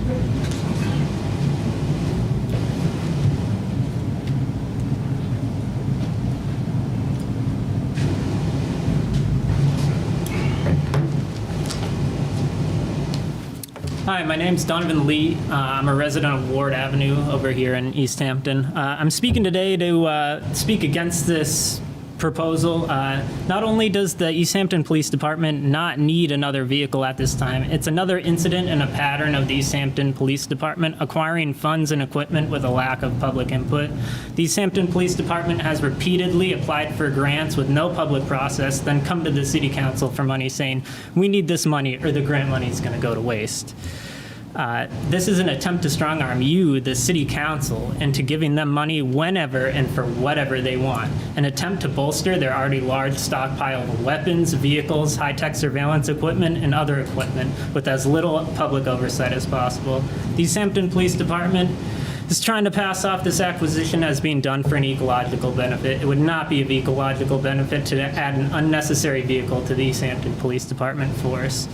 Hi, my name's Donovan Lee. I'm a resident of Ward Avenue over here in Easthampton. I'm speaking today to speak against this proposal. Not only does the Easthampton Police Department not need another vehicle at this time, it's another incident in a pattern of the Easthampton Police Department acquiring funds and equipment with a lack of public input. The Easthampton Police Department has repeatedly applied for grants with no public process, then come to the City Council for money saying, we need this money or the grant money is going to go to waste. This is an attempt to strong-arm you, the City Council, into giving them money whenever and for whatever they want. An attempt to bolster their already large stockpile of weapons, vehicles, high-tech surveillance equipment, and other equipment with as little public oversight as possible. The Easthampton Police Department is trying to pass off this acquisition as being done for an ecological benefit. It would not be of ecological benefit to add an unnecessary vehicle to the Easthampton Police Department force.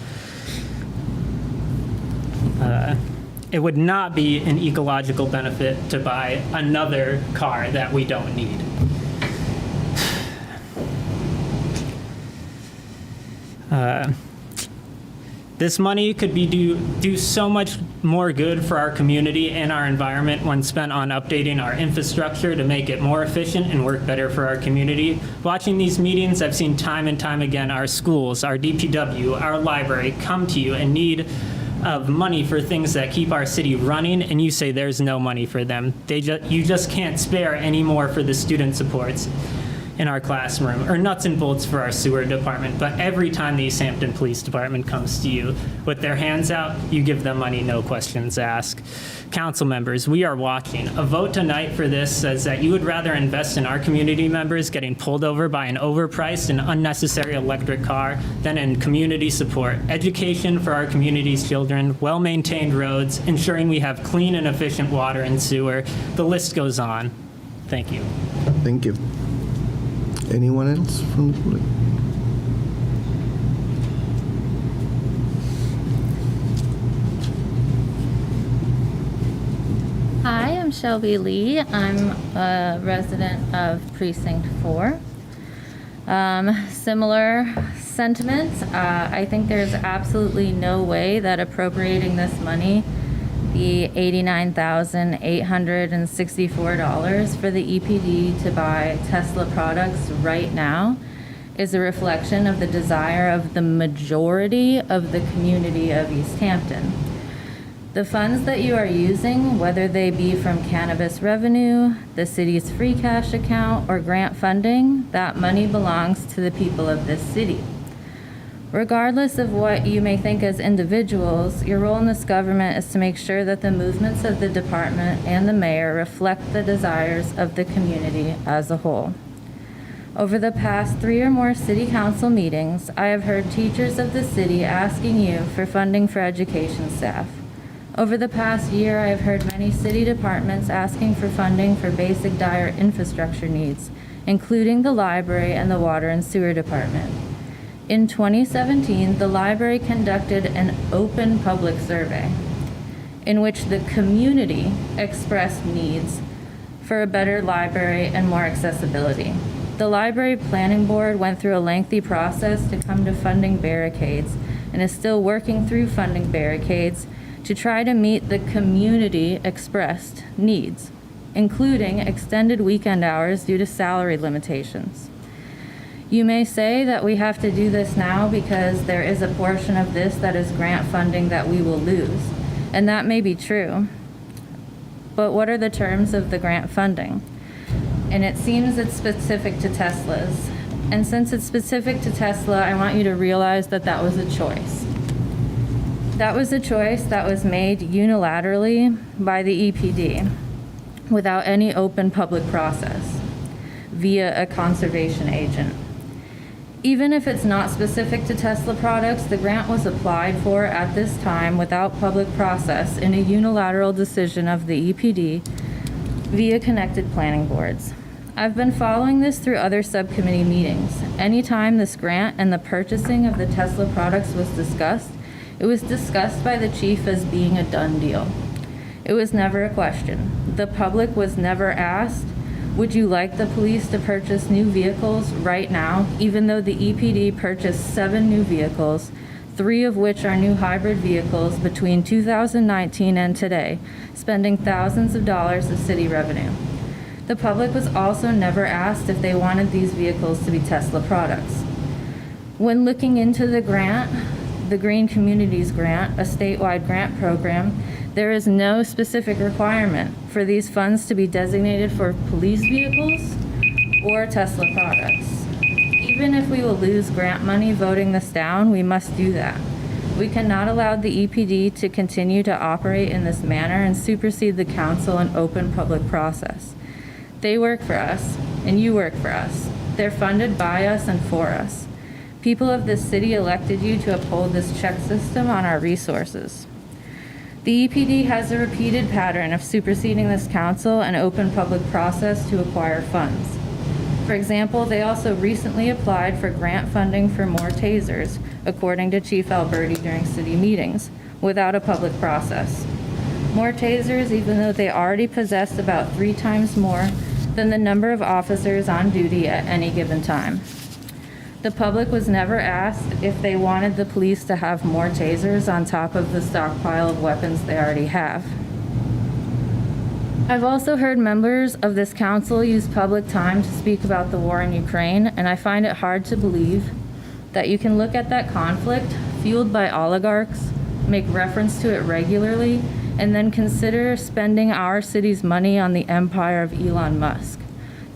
It would not be an ecological benefit to buy another car that we don't need. This money could be do so much more good for our community and our environment when spent on updating our infrastructure to make it more efficient and work better for our community. Watching these meetings, I've seen time and time again our schools, our DPW, our library come to you in need of money for things that keep our city running, and you say there's no money for them. You just can't spare any more for the student supports in our classroom or nuts and bolts for our sewer department. But every time the Easthampton Police Department comes to you with their hands out, you give them money, no questions asked. Council members, we are watching. A vote tonight for this says that you would rather invest in our community members getting pulled over by an overpriced and unnecessary electric car than in community support, education for our community's children, well-maintained roads, ensuring we have clean and efficient water and sewer. The list goes on. Thank you. Thank you. Anyone else from the public? Hi, I'm Shelby Lee. I'm a resident of Precinct 4. Similar sentiments. I think there's absolutely no way that appropriating this money, the $89,864 for the EPD to buy Tesla products right now, is a reflection of the desire of the majority of the community of Easthampton. The funds that you are using, whether they be from cannabis revenue, the city's free cash account, or grant funding, that money belongs to the people of this city. Regardless of what you may think as individuals, your role in this government is to make sure that the movements of the department and the mayor reflect the desires of the community as a whole. Over the past 3 or more city council meetings, I have heard teachers of the city asking you for funding for education staff. Over the past year, I have heard many city departments asking for funding for basic dire infrastructure needs, including the library and the water and sewer department. In 2017, the library conducted an open public survey in which the community expressed needs for a better library and more accessibility. The library planning board went through a lengthy process to come to funding barricades and is still working through funding barricades to try to meet the community expressed needs, including extended weekend hours due to salary limitations. You may say that we have to do this now because there is a portion of this that is grant funding that we will lose, and that may be true. But what are the terms of the grant funding? And it seems it's specific to Teslas. And since it's specific to Tesla, I want you to realize that that was a choice. That was a choice that was made unilaterally by the EPD. without any open public process via a conservation agent. Even if it's not specific to Tesla products, the grant was applied for at this time without public process in a unilateral decision of the EPD via connected planning boards. I've been following this through other subcommittee meetings. Anytime this grant and the purchasing of the Tesla products was discussed, it was discussed by the chief as being a done deal. It was never a question. The public was never asked, would you like the police to purchase new vehicles right now, even though the EPD purchased 7 new vehicles, 3 of which are new hybrid vehicles between 2019 and today, spending thousands of dollars of city revenue. The public was also never asked if they wanted these vehicles to be Tesla products. When looking into the grant, the Green Communities Grant, a statewide grant program, there is no specific requirement for these funds to be designated for police vehicles or Tesla products. Even if we will lose grant money voting this down, we must do that. We cannot allow the EPD to continue to operate in this manner and supersede the council and open public process. They work for us, and you work for us. They're funded by us and for us. People of this city elected you to uphold this check system on our resources. The EPD has a repeated pattern of superseding this council and open public process to acquire funds. For example, they also recently applied for grant funding for more tasers, according to Chief Alberti during city meetings, without a public process. More tasers, even though they already possess about 3 times more than the number of officers on duty at any given time. The public was never asked if they wanted the police to have more tasers on top of the stockpile of weapons they already have. I've also heard members of this council use public time to speak about the war in Ukraine, and I find it hard to believe that you can look at that conflict, fueled by oligarchs, make reference to it regularly, and then consider spending our city's money on the empire of Elon Musk,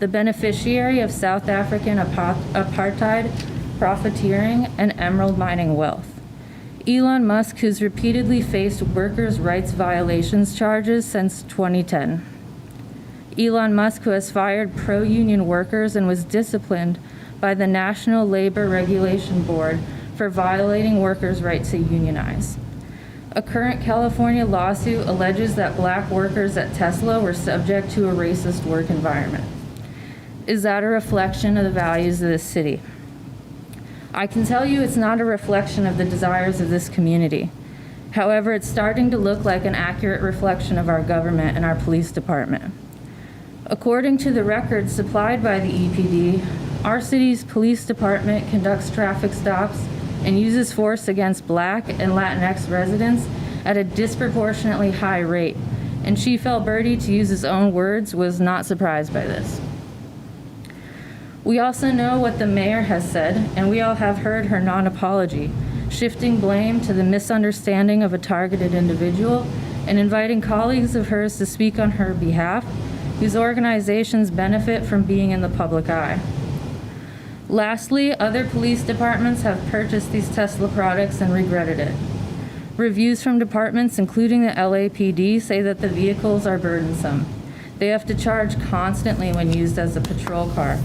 the beneficiary of South African apartheid, profiteering, and emerald mining wealth. Elon Musk, who's repeatedly faced workers' rights violations charges since 2010. Elon Musk, who has fired pro-union workers and was disciplined by the National Labor Regulation Board for violating workers' rights to unionize. A current California lawsuit alleges that black workers at Tesla were subject to a racist work environment. Is that a reflection of the values of this city? I can tell you it's not a reflection of the desires of this community. However, it's starting to look like an accurate reflection of our government and our police department. According to the records supplied by the EPD, our city's police department conducts traffic stops and uses force against Black and Latinx residents at a disproportionately high rate, and Chief Alberti, to use his own words, was not surprised by this. We also know what the mayor has said, and we all have heard her non-apology, shifting blame to the misunderstanding of a targeted individual and inviting colleagues of hers to speak on her behalf, whose organizations benefit from being in the public eye. Lastly, other police departments have purchased these Tesla products and regretted it. Reviews from departments, including the LAPD, say that the vehicles are burdensome. They have to charge constantly when used as a patrol car.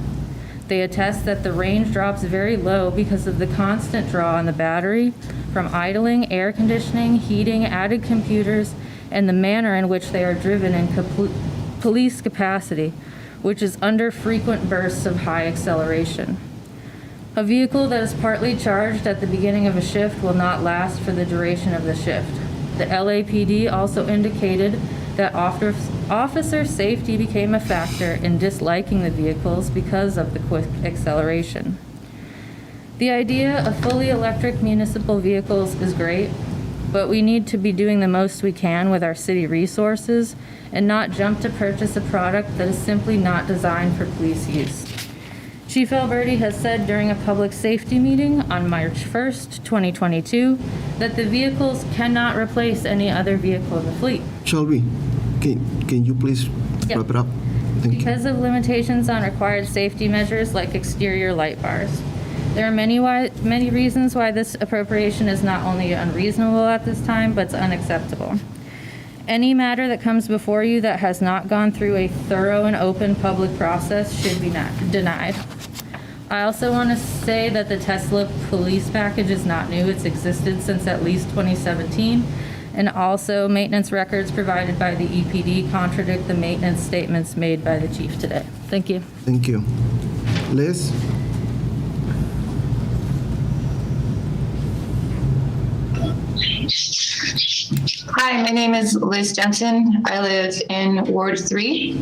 They attest that the range drops very low because of the constant draw on the battery from idling, air conditioning, heating, added computers, and the manner in which they are driven in police capacity, which is under frequent bursts of high acceleration. A vehicle that is partly charged at the beginning of a shift will not last for the duration of the shift. The LAPD also indicated that officer safety became a factor in disliking the vehicles because of the quick acceleration. The idea of fully electric municipal vehicles is great, but we need to be doing the most we can with our city resources and not jump to purchase a product that is simply not designed for police use. Chief Alberti has said during a public safety meeting on March 1st, 2022, that the vehicles cannot replace any other vehicle in the fleet. Shelby, can you please wrap it up? Thank you. Because of limitations on required safety measures like exterior light bars. There are many reasons why this appropriation is not only unreasonable at this time, but it's unacceptable. Any matter that comes before you that has not gone through a thorough and open public process should be denied. I also want to say that the Tesla police package is not new. It's existed since at least 2017. And also, maintenance records provided by the EPD contradict the maintenance statements made by the chief today. Thank you. Thank you. Liz? Hi, my name is Liz Jensen. I live in Ward 3.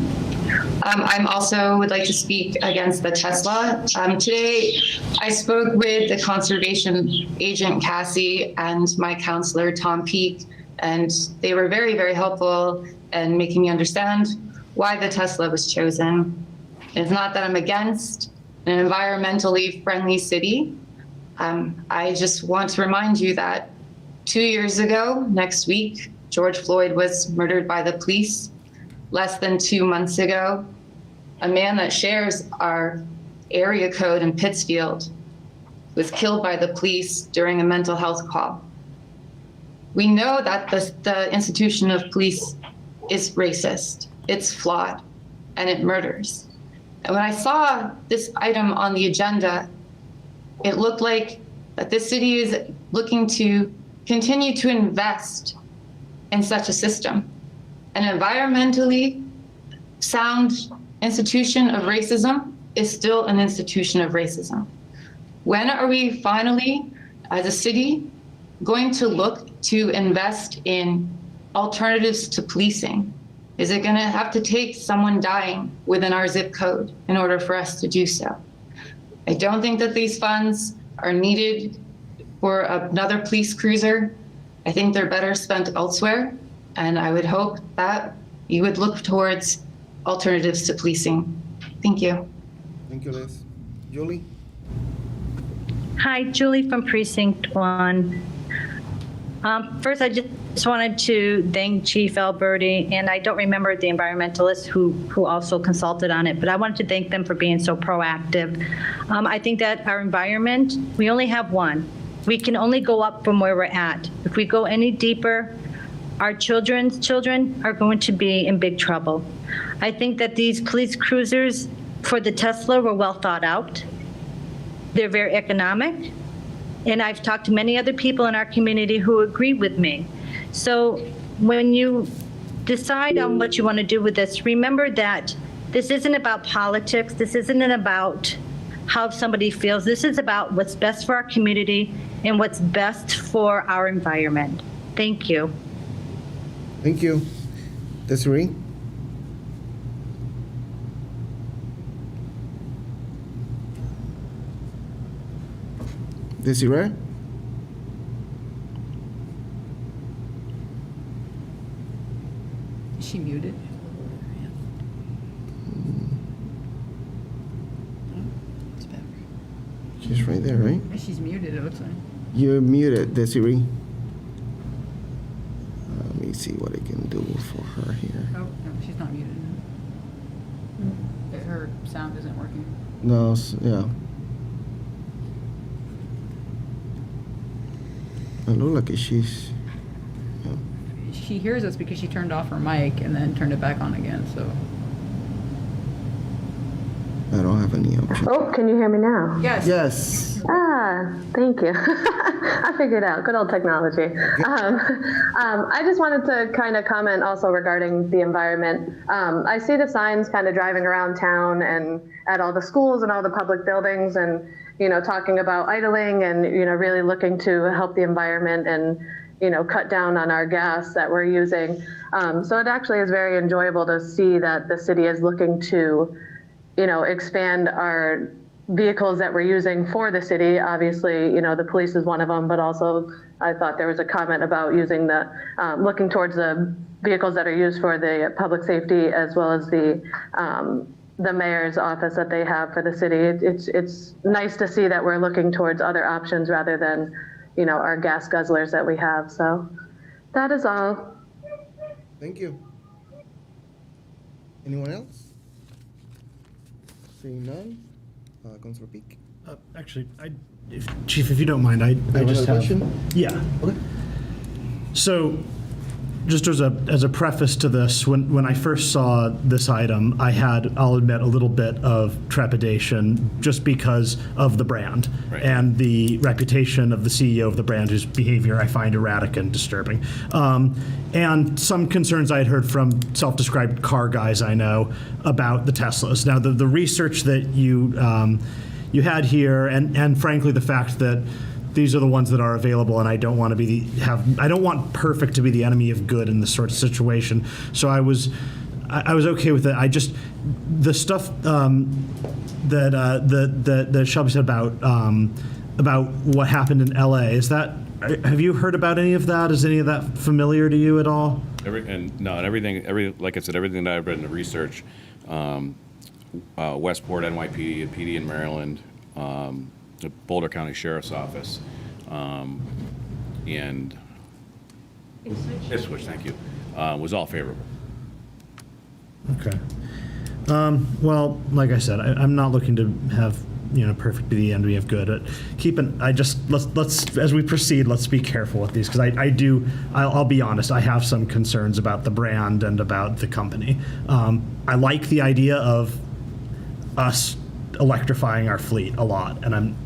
I'm also would like to speak against the Tesla. Today, I spoke with the conservation agent, Cassie, and my counselor, Tom Peake, and they were very, very helpful in making me understand why the Tesla was chosen. It's not that I'm against an environmentally friendly city. I just want to remind you that 2 years ago, next week, George Floyd was murdered by the police. Less than 2 months ago, a man that shares our area code in Pittsfield was killed by the police during a mental health call. We know that the institution of police is racist, it's flawed, and it murders. And when I saw this item on the agenda, it looked like that this city is looking to continue to invest in such a system. An environmentally sound institution of racism is still an institution of racism. When are we finally, as a city, going to look to invest in alternatives to policing? Is it going to have to take someone dying within our zip code in order for us to do so? I don't think that these funds are needed for another police cruiser. I think they're better spent elsewhere, and I would hope that you would look towards alternatives to policing. Thank you. Thank you, Liz. Julie? Hi, Julie from Precinct 1. First, I just wanted to thank Chief Alberti, and I don't remember the environmentalist who also consulted on it, but I wanted to thank them for being so proactive. I think that our environment, we only have one. We can only go up from where we're at. If we go any deeper, our children's children are going to be in big trouble. I think that these police cruisers for the Tesla were well thought out. They're very economic. And I've talked to many other people in our community who agree with me. So when you decide on what you want to do with this, remember that this isn't about politics. This isn't about how somebody feels. This is about what's best for our community and what's best for our environment. Thank you. Thank you. Desiree? Desiree? Is she muted? It's better. She's right there, right? She's muted, it looks like. You're muted, Desiree. Let me see what I can do for her here. Oh, no, she's not muted. Her sound isn't working. No, yeah. It looks like she's... Yeah. She hears us because she turned off her mic and then turned it back on again, so. I don't have any option. Oh, can you hear me now? Yes. Yes. Ah, thank you. I figured out. Good old technology. I just wanted to kind of comment also regarding the environment. I see the signs kind of driving around town and at all the schools and all the public buildings and, you know, talking about idling and, you know, really looking to help the environment and, you know, cut down on our gas that we're using. So it actually is very enjoyable to see that the city is looking to, you know, expand our vehicles that we're using for the city. Obviously, you know, the police is one of them, but also I thought there was a comment about using the, looking towards the vehicles that are used for the public safety as well as the mayor's office that they have for the city. It's nice to see that we're looking towards other options rather than, you know, our gas guzzlers that we have. So that is all. Thank you. Anyone else? Seeing none. Councilor Peake. Actually, Chief, if you don't mind, I just have a have... question? Yeah. Okay. So, just as a preface to this, when I first saw this item, I had, I'll admit, a little bit of trepidation just because of the brand and the reputation of the CEO of the brand, whose behavior I find erratic and disturbing. And some concerns I had heard from self-described car guys I know about the Teslas. Now, the research that you had here, and frankly, the fact that these are the ones that are available, and I don't want to I don't want perfect to be the enemy of good in this sort of situation. So I was okay with it. I just, the stuff that Shelby said about what happened in LA, have you heard about any of that? Is any of that familiar to you at all? Everything, like I said, everything that I've read in the research, Westport, NYPD, and PD in Maryland, the Boulder County Sheriff's Office, and Ipswich, thank you, was all favorable. Okay. Well, like I said, I'm not looking to have perfect be the enemy of good. Let's as we proceed, let's be careful with these, because I'll be honest, I have some concerns about the brand and about the company. I like the idea of us electrifying our fleet a lot, and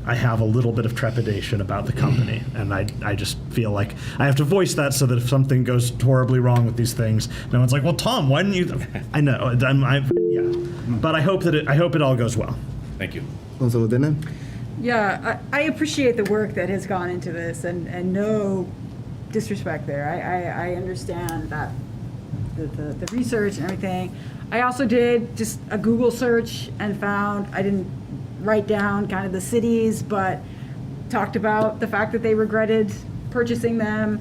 I have a little bit of trepidation about the company, and I just feel like I have to voice that so that if something goes horribly wrong with these things, no one's like, well, Tom, why didn't you? I know, but I hope it all goes well. Thank you. Councilor Dena? Yeah, I appreciate the work that has gone into this, and no disrespect there. I understand that the research and everything. I also did just a Google search and found, I didn't write down kind of the cities, but talked about the fact that they regretted purchasing them.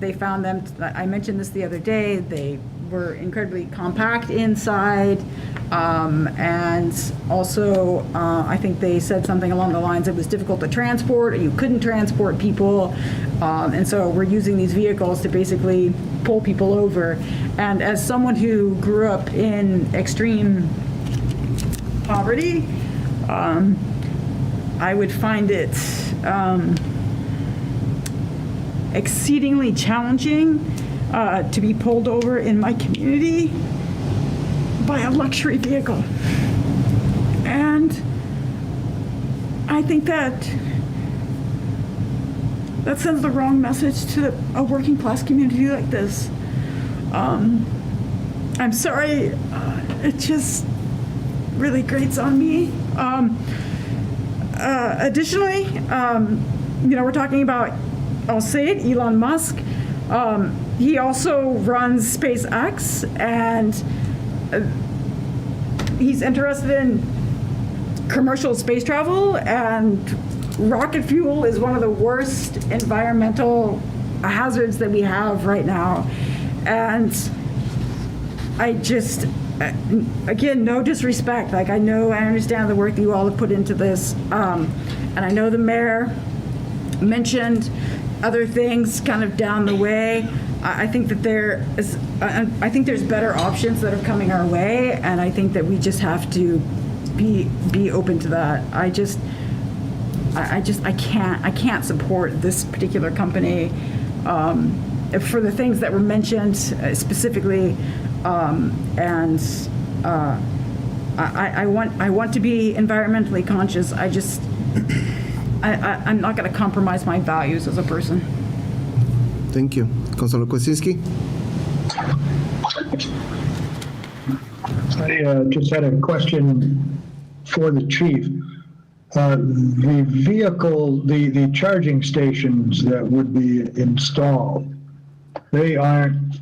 They found them, I mentioned this the other day, they were incredibly compact inside, and also I think they said something along the lines, it was difficult to transport, or you couldn't transport people, and so we're using these vehicles to basically pull people over. And as someone who grew up in extreme poverty, I would find it exceedingly challenging to be pulled over in my community by a luxury vehicle. And I think that sends the wrong message to a working class community like this. I'm sorry, it just really grates on me. Additionally, we're talking about, I'll say it, Elon Musk. He also runs SpaceX, and he's interested in commercial space travel, and rocket fuel is one of the worst environmental hazards that we have right now. And I just, again, no disrespect. Like, I understand the work that you all have put into this. And I know the mayor mentioned other things kind of down the way. I think that there's better options that are coming our way, and I think that we just have to be open to that. I can't support this particular company for the things that were mentioned specifically, and I want to be environmentally conscious. I'm not going to compromise my values as a person. Thank you. Councilor Kwasinski? I just had a question for the chief. The vehicle, the charging stations that would be installed, they aren't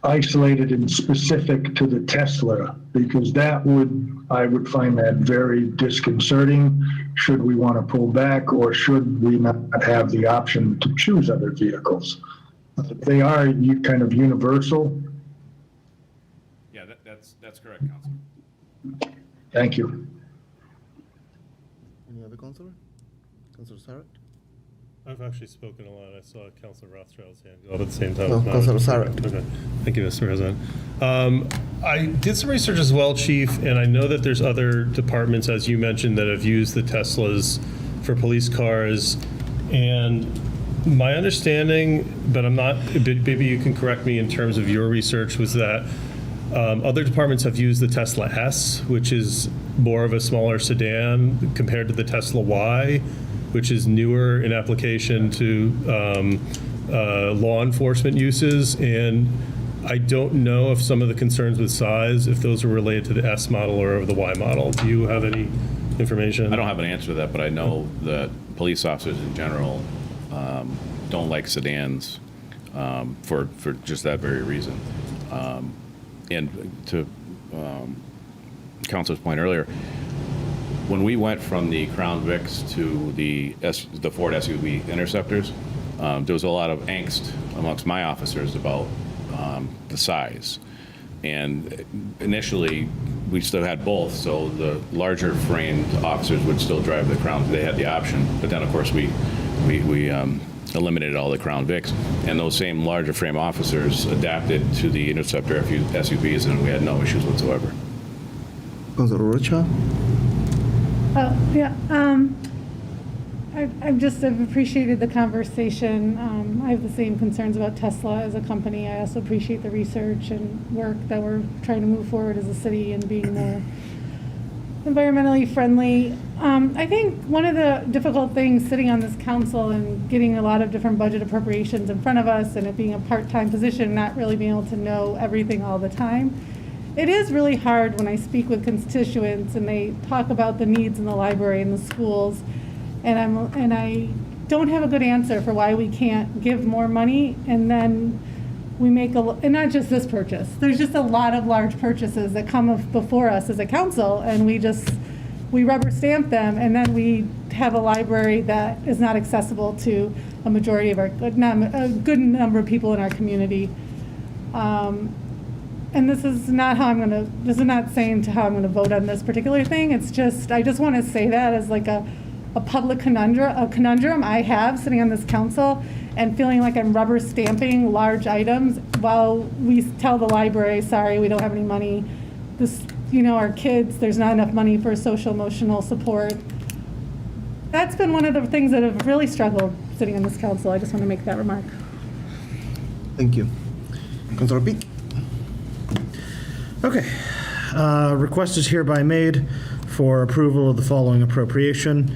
isolated and specific to the Tesla, because I would find that very disconcerting. Should we want to pull back, or should we not have the option to choose other vehicles? They are kind of universal. Yeah, that's correct, Councilor. Thank you. Any other councilor? Councilor Sarek? I've actually spoken a lot. I saw Councilor Rothschild's hand go up at the same time. No, Councilor Sarek. Okay. Thank you, Mr. President. I did some research as well, Chief, and I know that there's other departments, as you mentioned, that have used the Teslas for police cars. And My understanding, but I'm not, maybe you can correct me in terms of your research, was that other departments have used the Tesla S, which is more of a smaller sedan compared to the Tesla Y, which is newer in application to law enforcement uses. And I don't know if some of the concerns with size, if those are related to the S model or the Y model. Do you have any information? I don't have an answer to that, but I know that police officers in general don't like sedans for just that very reason. And to Council's point earlier, when we went from the Crown Vics to the Ford SUV Interceptors, there was a lot of angst amongst my officers about the size. And initially, we still had both, so the larger framed officers would still drive the Crown. They had the option, but then of course we eliminated all the Crown Vics, and those same larger frame officers adapted to the Interceptor SUVs, and we had no issues whatsoever. Councilor Rocha? Yeah, I've appreciated the conversation. I have the same concerns about Tesla as a company. I also appreciate the research and work that we're trying to move forward as a city and being more environmentally friendly. I think one of the difficult things sitting on this council and getting a lot of different budget appropriations in front of us and it being a part-time position, not really being able to know everything all the time, it is really hard when I speak with constituents and they talk about the needs in the library and the schools, and I don't have a good answer for why we can't give more money, and then we make and not just this purchase. There's just a lot of large purchases that come before us as a council, and we rubber stamp them, and then we have a library that is not accessible to a majority of a good number of people in our community. And this is not saying how I'm gonna vote on this particular thing. It's just, I just want to say that as like a public conundrum I have sitting on this council and feeling like I'm rubber stamping large items while we tell the library, sorry, we don't have any money. Our kids, there's not enough money for social emotional support. That's been one of the things that have really struggled sitting on this council. I just want to make that remark. Thank you. Councilor Peak? Okay. Request is hereby made for approval of the following appropriation: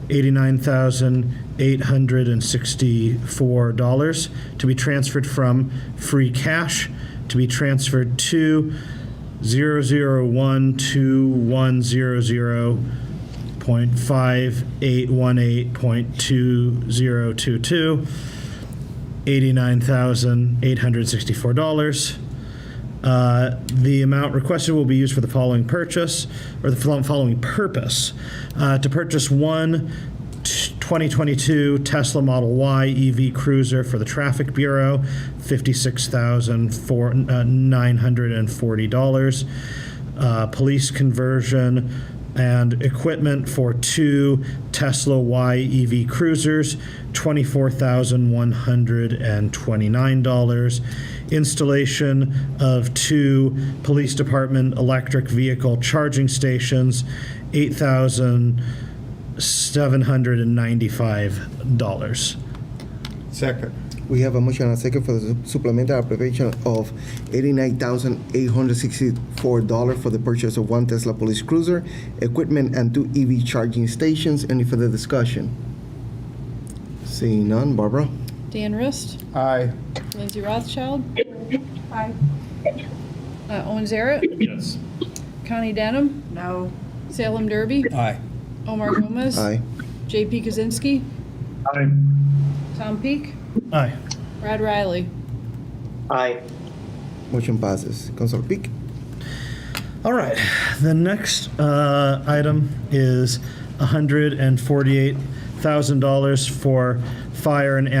$89,864 to be transferred from free cash to be transferred to 0012100.5818.2022, $89,864. The amount requested will be used for the following purchase, or the following purpose: to purchase one 2022 Tesla Model Y EV Cruiser for the Traffic Bureau, $56,940. Police conversion and equipment for two Tesla Y EV Cruisers, $24,129. Installation of two police department electric vehicle charging stations, $8,795. Second. We have a motion and a second for the supplemental appropriation of $89,864 for the purchase of one Tesla police cruiser, equipment, and two EV charging stations. Any further discussion? Seeing none, Barbara? Dan Rist? Aye. Lindsay Rothschild? Aye. Owen Zaret? Yes. Connie Denham? No. Salem Derby? Aye. Omar Gomez? Aye. JP Kaczynski? Aye. Tom Peak? Aye. Brad Riley? Aye. Motion passes. Councilor Peak? All right. The next item is $148,000 for fire and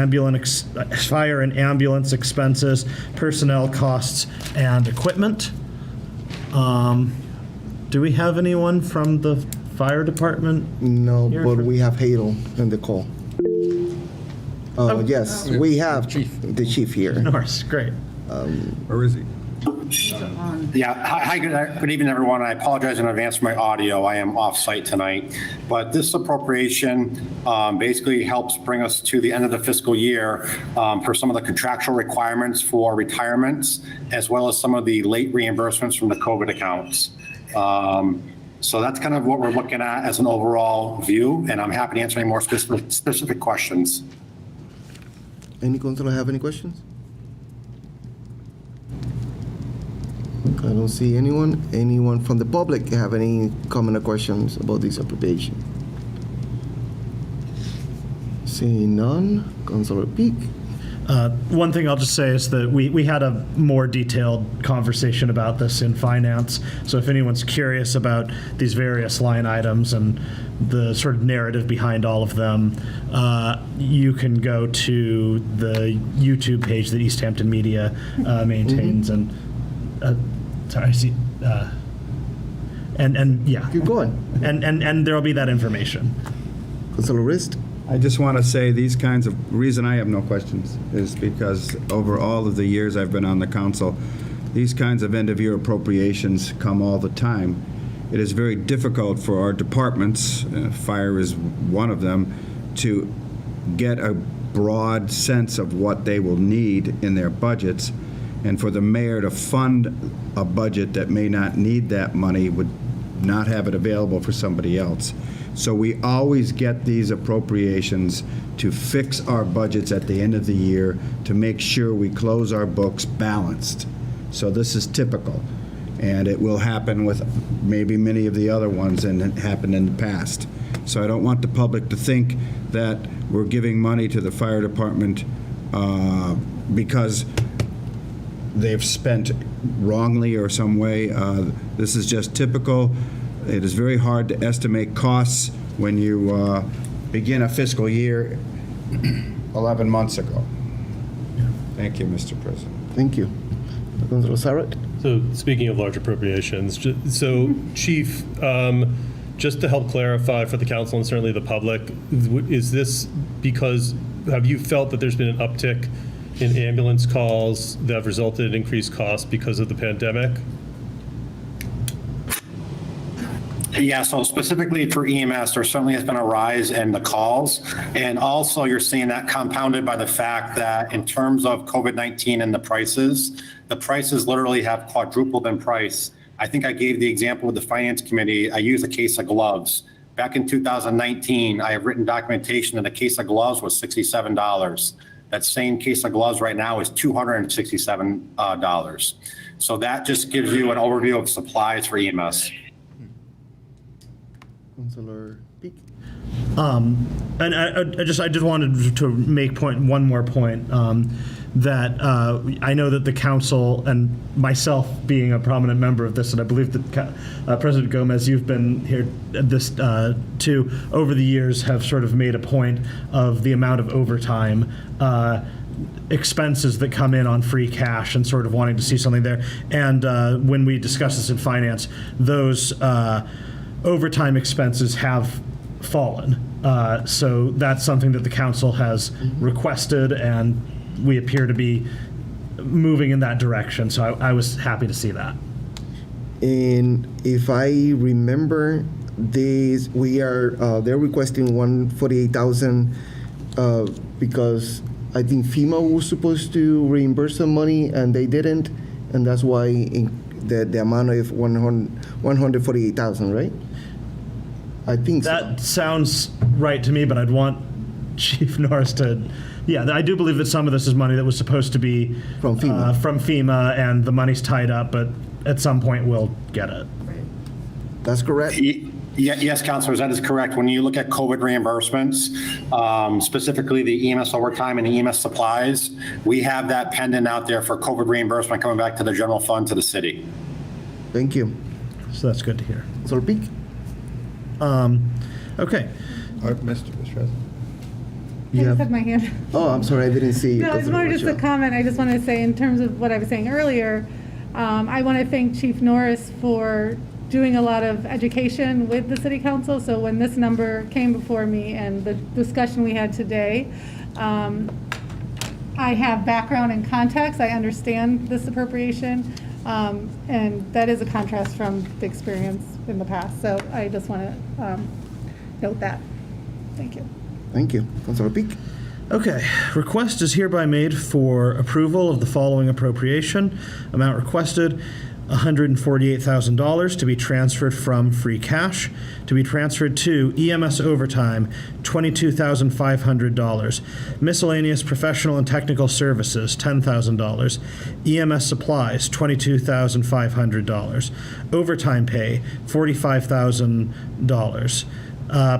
ambulance expenses, personnel costs, and equipment. Do we have anyone from the fire department? No, Here but for- we have Hadel in the call. Yes, we have the chief here. Norris, great. Where is he? Yeah, hi, good evening, everyone. I apologize in advance for my audio. I am off-site tonight. But this appropriation basically helps bring us to the end of the fiscal year for some of the contractual requirements for retirements, as well as some of the late reimbursements from the COVID accounts. So that's kind of what we're looking at as an overall view, and I'm happy to answer any more specific questions. Any councilor have any questions? I don't see anyone. Anyone from the public have any comment or questions about this appropriation? Seeing none, Councilor Peak. One thing I'll just say is that we had a more detailed conversation about this in finance. So if anyone's curious about these various line items and the sort of narrative behind all of them, you can go to the YouTube page that Easthampton Media maintains, and sorry, I see, and yeah, keep going, and there'll be that information. Councilor Rist. I just want to say these kinds of, reason I have no questions is because over all of the years I've been on the council, these kinds of end-of-year appropriations come all the time. It is very difficult for our departments, fire is one of them, to get a broad sense of what they will need in their budgets. And for the mayor to fund a budget that may not need that money would not have it available for somebody else. So we always get these appropriations to fix our budgets at the end of the year to make sure we close our books balanced. So this is typical. And it will happen with maybe many of the other ones, and it happened in the past. So I don't want the public to think that we're giving money to the fire department because they've spent wrongly or some way. This is just typical. It is very hard to estimate costs when you begin a fiscal year 11 months ago. Thank you, Mr. President. Thank you. Councilor Sarat. So speaking of large appropriations, so Chief, just to help clarify for the council and certainly the public, is this because, have you felt that there's been an uptick in ambulance calls that have resulted in increased costs because of the pandemic? Yeah, so specifically for EMS, there certainly has been a rise in the calls. And also you're seeing that compounded by the fact that in terms of COVID-19 and the prices literally have quadrupled in price. I think I gave the example with the Finance Committee. I used a case of gloves. Back in 2019, I have written documentation that a case of gloves was $67. That same case of gloves right now is $267. So that just gives you an overview of supplies for EMS. Councilor Peak. And I just wanted to make one more point, that I know that the council and myself being a prominent member of this, and I believe that President Gomez, you've been here this too, over the years have sort of made a point of the amount of overtime expenses that come in on free cash and sort of wanting to see something there. And when we discuss this in finance, those overtime expenses have fallen. So that's something that the council has requested, and we appear to be moving in that direction. So I was happy to see that. And if I remember, they're requesting 148,000 because I think FEMA was supposed to reimburse some money and they didn't, and that's why the amount of 148,000, right? I think that sounds right to me, but I'd want Chief Norris to. Yeah, I do believe that some of this is money that was supposed to be from FEMA, and the money's tied up, but at some point we'll get it. That's correct. Yes, councilors, that is correct. When you look at COVID reimbursements, specifically the EMS overtime and the EMS supplies, we have that pending out there for COVID reimbursement coming back to the general fund to the city. Thank you. So that's good to hear. So Peak. Okay. Mr. President. I just had my hand. Oh, I'm sorry, I didn't see you. No, it's more just a comment. I just want to say, in terms of what I was saying earlier, I want to thank Chief Norris for doing a lot of education with the City Council. So when this number came before me and the discussion we had today, I have background and context. I understand this appropriation. And that is a contrast from the experience in the past. So I just want to note that. Thank you. Thank you. Councilor Peak. Okay, request is hereby made for approval of the following appropriation. Amount requested, $148,000 to be transferred from free cash, to be transferred to EMS overtime, $22,500. Miscellaneous professional and technical services, $10,000. EMS supplies, $22,500. Overtime pay, $45,000.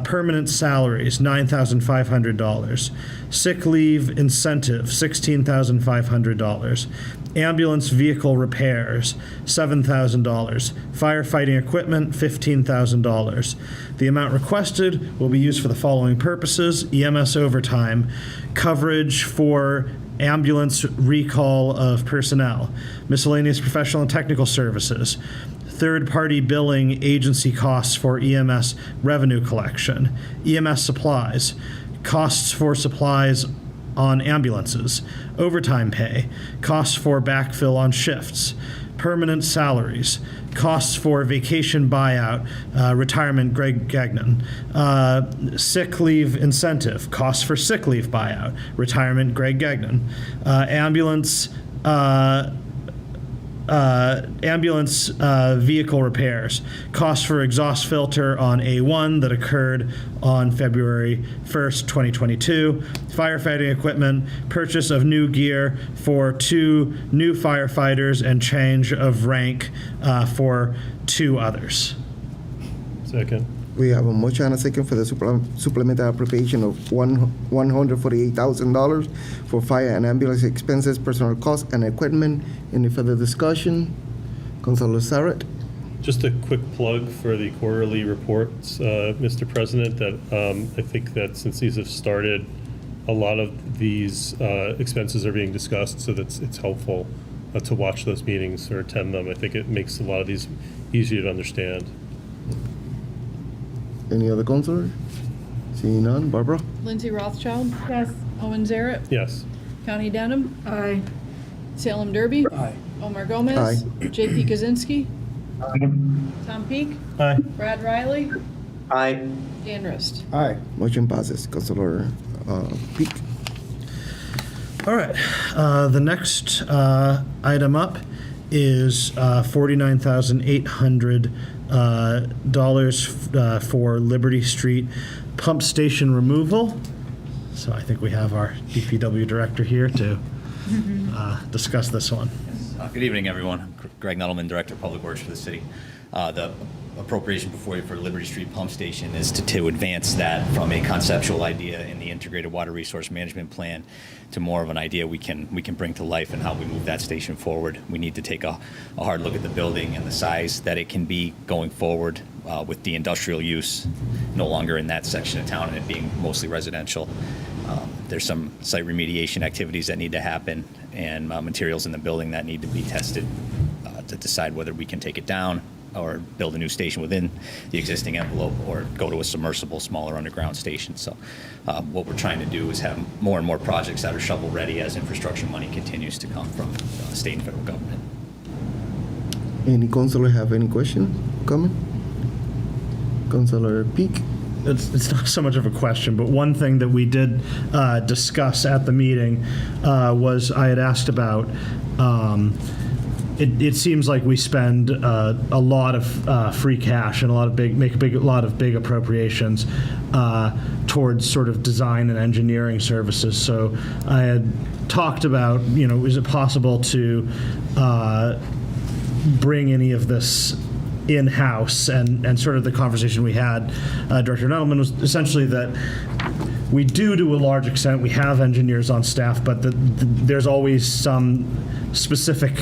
Permanent salaries, $9,500. Sick leave incentive, $16,500. Ambulance vehicle repairs, $7,000. Firefighting equipment, $15,000. The amount requested will be used for the following purposes: EMS overtime, coverage for ambulance recall of personnel, miscellaneous professional and technical services, third-party billing agency costs for EMS revenue collection, EMS supplies, costs for supplies on ambulances, overtime pay, costs for backfill on shifts, permanent salaries, costs for vacation buyout, retirement Greg Gagnon, sick leave incentive, costs for sick leave buyout, retirement Greg Gagnon, ambulance vehicle repairs, costs for exhaust filter on A1 that occurred on February 1st, 2022, firefighting equipment, purchase of new gear for 2 new firefighters, and change of rank for 2 others. Second. We have a motion and a second for the supplemental appropriation of $148,000 for fire and ambulance expenses, personal costs, and equipment. Any further discussion? Councilor Sarrett? Just a quick plug for the quarterly reports, Mr. President, that I think that since these have started, a lot of these expenses are being discussed, so that it's helpful to watch those meetings or attend them. I think it makes a lot of these easier to understand. Any other councilor? Seeing none. Barbara? Lindsay Rothschild. Yes. Owen Zaret. Yes. Connie Denham. Aye. Salem Derby. Aye. Omar Gomez. Aye. JP Kaczynski. Tom Peak. Aye. Brad Riley. Aye. Dan Rist. Aye. Motion passes. Councilor Peak. All right. The next item up is $49,800 for Liberty Street pump station removal. So I think we have our DPW director here to discuss this one. Good evening, everyone. I'm Greg Nuttleman, Director of Public Works for the city. The appropriation before you for Liberty Street Pump Station is to advance that from a conceptual idea in the Integrated Water Resource Management Plan to more of an idea we can bring to life and how we move that station forward. We need to take a hard look at the building and the size that it can be going forward with the industrial use no longer in that section of town and it being mostly residential. There's some site remediation activities that need to happen and materials in the building that need to be tested to decide whether we can take it down or build a new station within the existing envelope or go to a submersible, smaller underground station. So what we're trying to do is have more and more projects that are shovel-ready as infrastructure money continues to come from the state and federal government. Any councilor have any question, comment? Councilor Peak? It's not so much of a question, but one thing that we did discuss at the meeting was I had asked about it seems like we spend a lot of free cash and a lot of big appropriations towards sort of design and engineering services. So I had talked about, is it possible to bring any of this in-house, and sort of the conversation we had, Director Nuttleman, was essentially that we do to a large extent, we have engineers on staff, but there's always some specific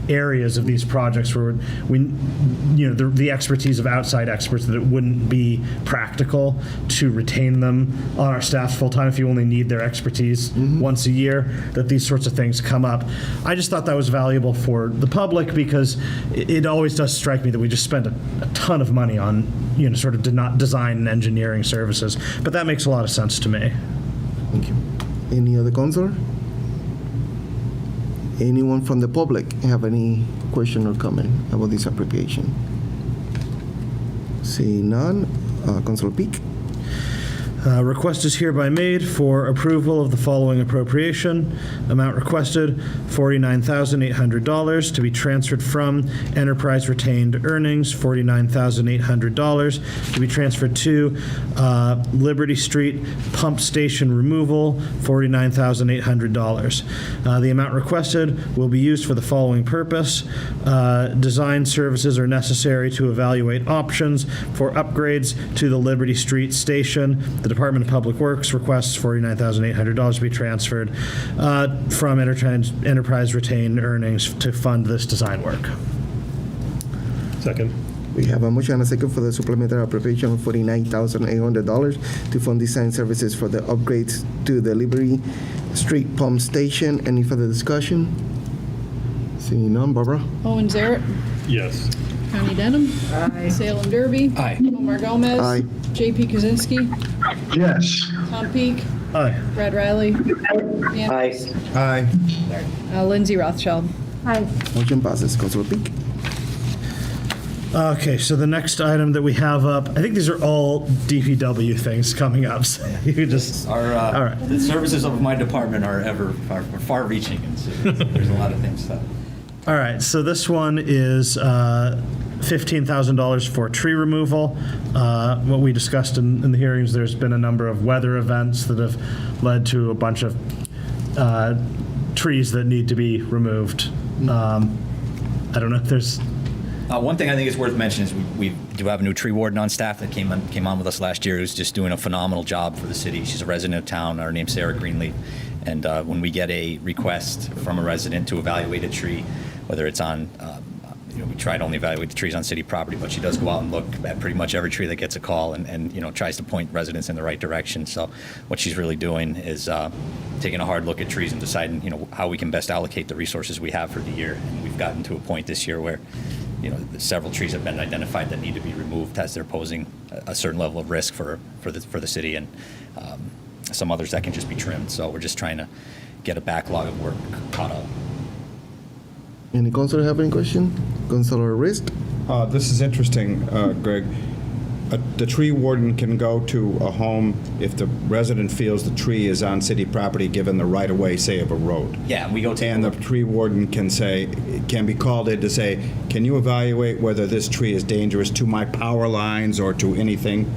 areas of these projects where the expertise of outside experts, that it wouldn't be practical to retain them on our staff full time if you only need their expertise once a year, that these sorts of things come up. I just thought that was valuable for the public because it always does strike me that we just spend a ton of money on sort of design and engineering services, but that makes a lot of sense to me. Thank you. Any other councilor? Anyone from the public have any question or comment about this appropriation? Seeing none, Councilor Peak. Request is hereby made for approval of the following appropriation. Amount requested, $49,800 to be transferred from enterprise retained earnings, $49,800 to be transferred to Liberty Street pump station removal, $49,800. The amount requested will be used for the following purpose. Design services are necessary to evaluate options for upgrades to the Liberty Street station. The Department of Public Works requests $49,800 to be transferred from enterprise retained earnings to fund this design work. Second. We have a motion and a second for the supplementary appropriation of $49,800 to fund design services for the upgrades to the Liberty Street pump station. Any further discussion? Seeing none, Barbara? Owen Zaret, Yes. Connie Denham. Aye. Salem Derby. Aye. Omar Gomez. Aye. JP Kaczynski. Yes. Tom Peak. Aye. Brad Riley. Dan Aye. Priest. Aye. Lindsay Rothschild. Aye. Motion passes. Councilor Peak. Okay, so the next item that we have up, I think these are all DPW things coming up. So you could just, all right. The services of my department are far-reaching, and so there's a lot of things that. All right, so this one is $15,000 for tree removal. What we discussed in the hearings, there's been a number of weather events that have led to a bunch of trees that need to be removed. I don't know if there's... One thing I think is worth mentioning is we do have a new tree warden on staff that came on with us last year, who's just doing a phenomenal job for the city. She's a resident of town. Her name's Sarah Greenleaf. And when we get a request from a resident to evaluate a tree, whether it's on, we try to only evaluate the trees on city property, but she does go out and look at pretty much every tree that gets a call and tries to point residents in the right direction. So what she's really doing is taking a hard look at trees and deciding, how we can best allocate the resources we have for the year. And we've gotten to a point this year where several trees have been identified that need to be removed as they're posing a certain level of risk for the city, and some others that can just be trimmed. So we're just trying to get a backlog of work caught up. Any councilor have any question? Councilor Rist? This is interesting, Greg. The tree warden can go to a home if the resident feels the tree is on city property, given the right-of-way, say, of a road. Yeah, we go to... And the tree warden can be called in to say, can you evaluate whether this tree is dangerous to my power lines or to anything?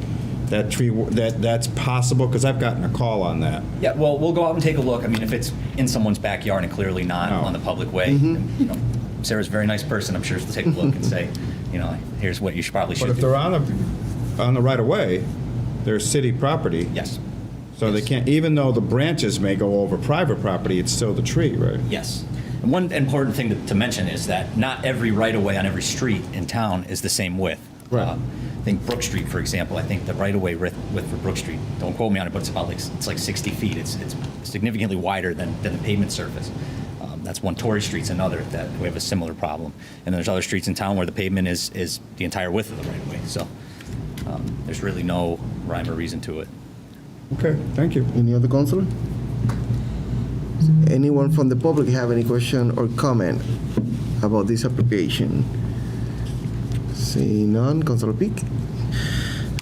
That's possible, because I've gotten a call on that. Yeah, well, we'll go out and take a look. I mean, if it's in someone's backyard and clearly not on the public way, then, Sarah's a very nice person. I'm sure she'll take a look and say, here's what you probably should do. But if they're on the right-of-way, they're city property. Yes. So they can't, even though the branches may go over private property, it's still the tree, right? Yes. And one important thing to mention is that not every right-of-way on every street in town is the same width. Right. I think Brook Street, for example, I think the right-of-way width for Brook Street, don't quote me on it, but it's like 60 feet. It's significantly wider than the pavement surface. That's one. Torrey Street's another that we have a similar problem. And there's other streets in town where the pavement is the entire width of the right-of-way. So there's really no rhyme or reason to it. Okay, thank you. Any other councilor? Anyone from the public have any question or comment about this appropriation? Seeing none, Councilor Peak.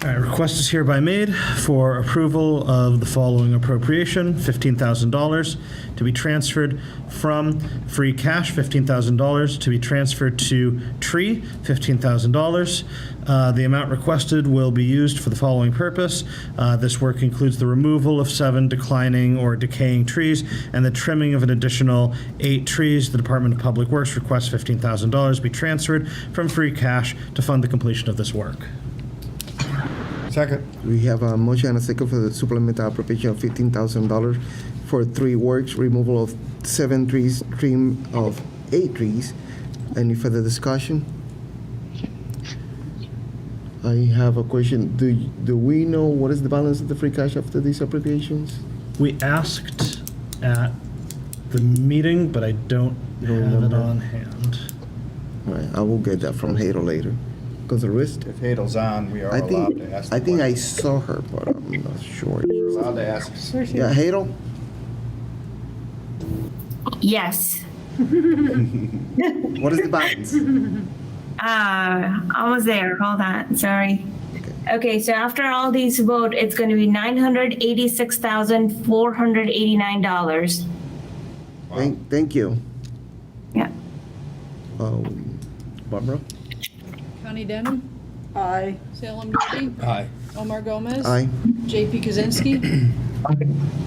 All right, request is hereby made for approval of the following appropriation, $15,000 to be transferred from free cash, $15,000 to be transferred to tree, $15,000. The amount requested will be used for the following purpose. This work includes the removal of 7 declining or decaying trees and the trimming of an additional 8 trees. The Department of Public Works requests $15,000 be transferred from free cash to fund the completion of this work. Second. We have a motion and a second for the supplemental appropriation of $15,000 for 3 works, removal of 7 trees, trim of 8 trees. Any further discussion? I have a question. Do we know what is the balance of the free cash after these appropriations? We asked at the meeting, but I don't have it on hand. All right, I will get that from Hadel later. Councilor Rist? If Hadel's on, we are allowed to ask. I think I saw her, but I'm not sure. We're allowed to ask. Yeah, Hadel? Yes. What is the balance? Almost there. Hold on. Sorry. Okay, so after all these vote, it's going to be $986,489. Thank you. Yeah. Barbara? Connie Denham. Aye. Salem Derby. Aye. Omar Gomez. Aye. JP Kaczynski.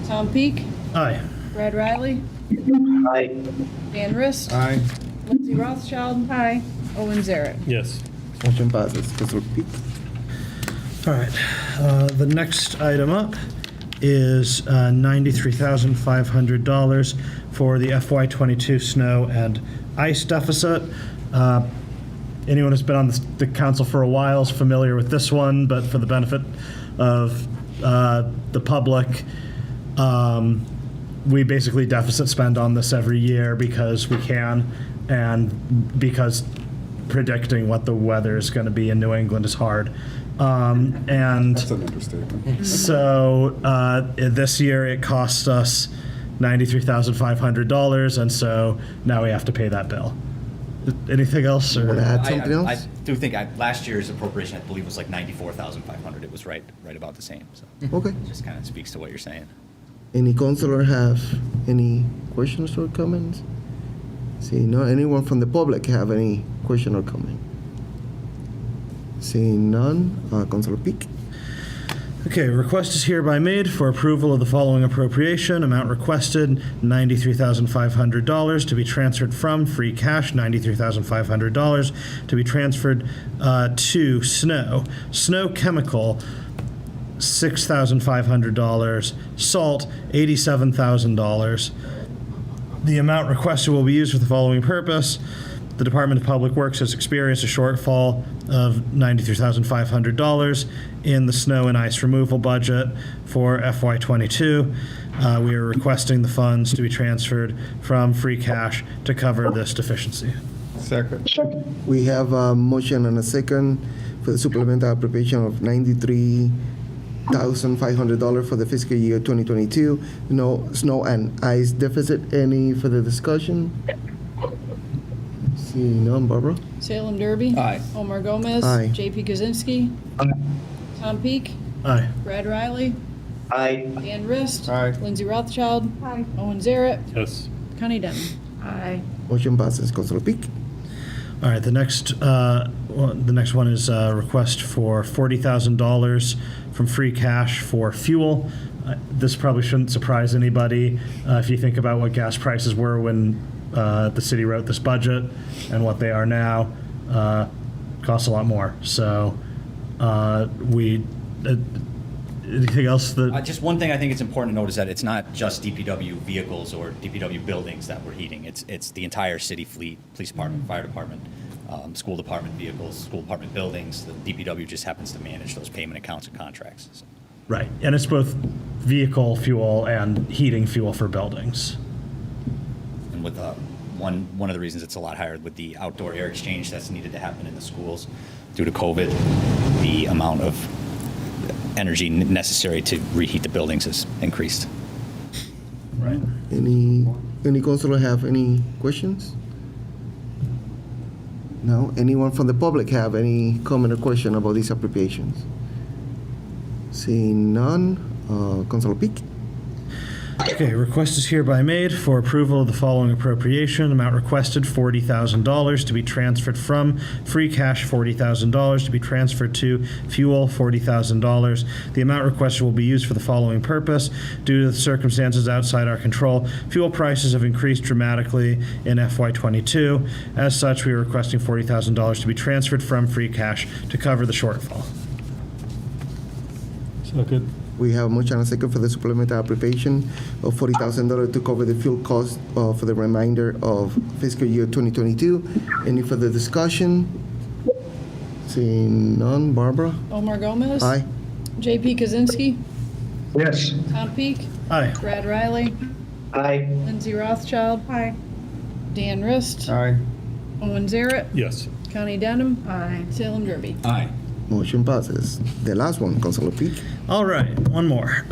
Tom Peak. Aye. Brad Riley. Aye. Dan Rist. Aye. Lindsay Rothschild. Aye. Owen Zaret. Yes. Motion passes. Councilor Peak. All right. The next item up is $93,500 for the FY22 snow and ice deficit. Anyone who's been on the council for a while is familiar with this one, but for the benefit of the public, we basically deficit spend on this every year because we can, and because predicting what the weather is going to be in New England is hard. And That's an understatement. so this year it cost us $93,500, and so now we have to pay that bill. Anything else? Or? Want to add something else? I do think last year's appropriation, I believe, was like 94,500. It was right about the same. So Okay. it just kind of speaks to what you're saying. Any councilor have any questions or comments? See, no, anyone from the public have any question or comment? Seeing none, Councilor Peak. Okay, request is hereby made for approval of the following appropriation. Amount requested, $93,500 to be transferred from free cash, $93,500 to be transferred to snow. Snow chemical, $6,500. Salt, $87,000. The amount requested will be used for the following purpose. The Department of Public Works has experienced a shortfall of $93,500 in the snow and ice removal budget for FY22. We are requesting the funds to be transferred from free cash to cover this deficiency. Second. We have a motion and a second for the supplemental appropriation of $93,500 for the fiscal year 2022. No snow and ice deficit. Any further discussion? Seeing none, Barbara? Salem Derby. Aye. Omar Gomez. Aye. JP Kaczynski. Tom Peak. Aye. Brad Riley. Aye. Dan Rist. Aye. Lindsay Rothschild. Aye. Owen Zaret. Yes. Connie Denham. Aye. Motion passes. Councilor Peak. All right, the next one is a request for $40,000 from free cash for fuel. This probably shouldn't surprise anybody if you think about what gas prices were when the city wrote this budget and what they are now. Costs a lot more. So anything else that? Just one thing I think it's important to note is that it's not just DPW vehicles or DPW buildings that we're heating. It's the entire city fleet, police department, fire department, school department vehicles, school department buildings. The DPW just happens to manage those payment accounts and contracts. So. Right, and it's both vehicle fuel and heating fuel for buildings. And with one of the reasons it's a lot higher with the outdoor air exchange that's needed to happen in the schools due to COVID, the amount of energy necessary to reheat the buildings has increased. Right. Any councilor have any questions? No? Anyone from the public have any comment or question about these appropriations? Seeing none, Councilor Peak. Okay, request is hereby made for approval of the following appropriation. Amount requested, $40,000 to be transferred from free cash, $40,000 to be transferred to fuel, $40,000. The amount requested will be used for the following purpose. Due to the circumstances outside our control, fuel prices have increased dramatically in FY22. As such, we are requesting $40,000 to be transferred from free cash to cover the shortfall. Second. We have a motion and a second for the supplemental appropriation of $40,000 to cover the fuel cost for the remainder of fiscal year 2022. Any further discussion? Seeing none, Barbara? Omar Gomez. Aye. JP Kaczynski. Yes. Tom Peak. Aye. Brad Riley. Aye. Lindsay Rothschild. Aye. Dan Rist. Aye. Owen Zaret. Yes. Connie Denham. Aye. Salem Derby. Aye. Motion passes. The last one, Councilor Peak. All right, one more.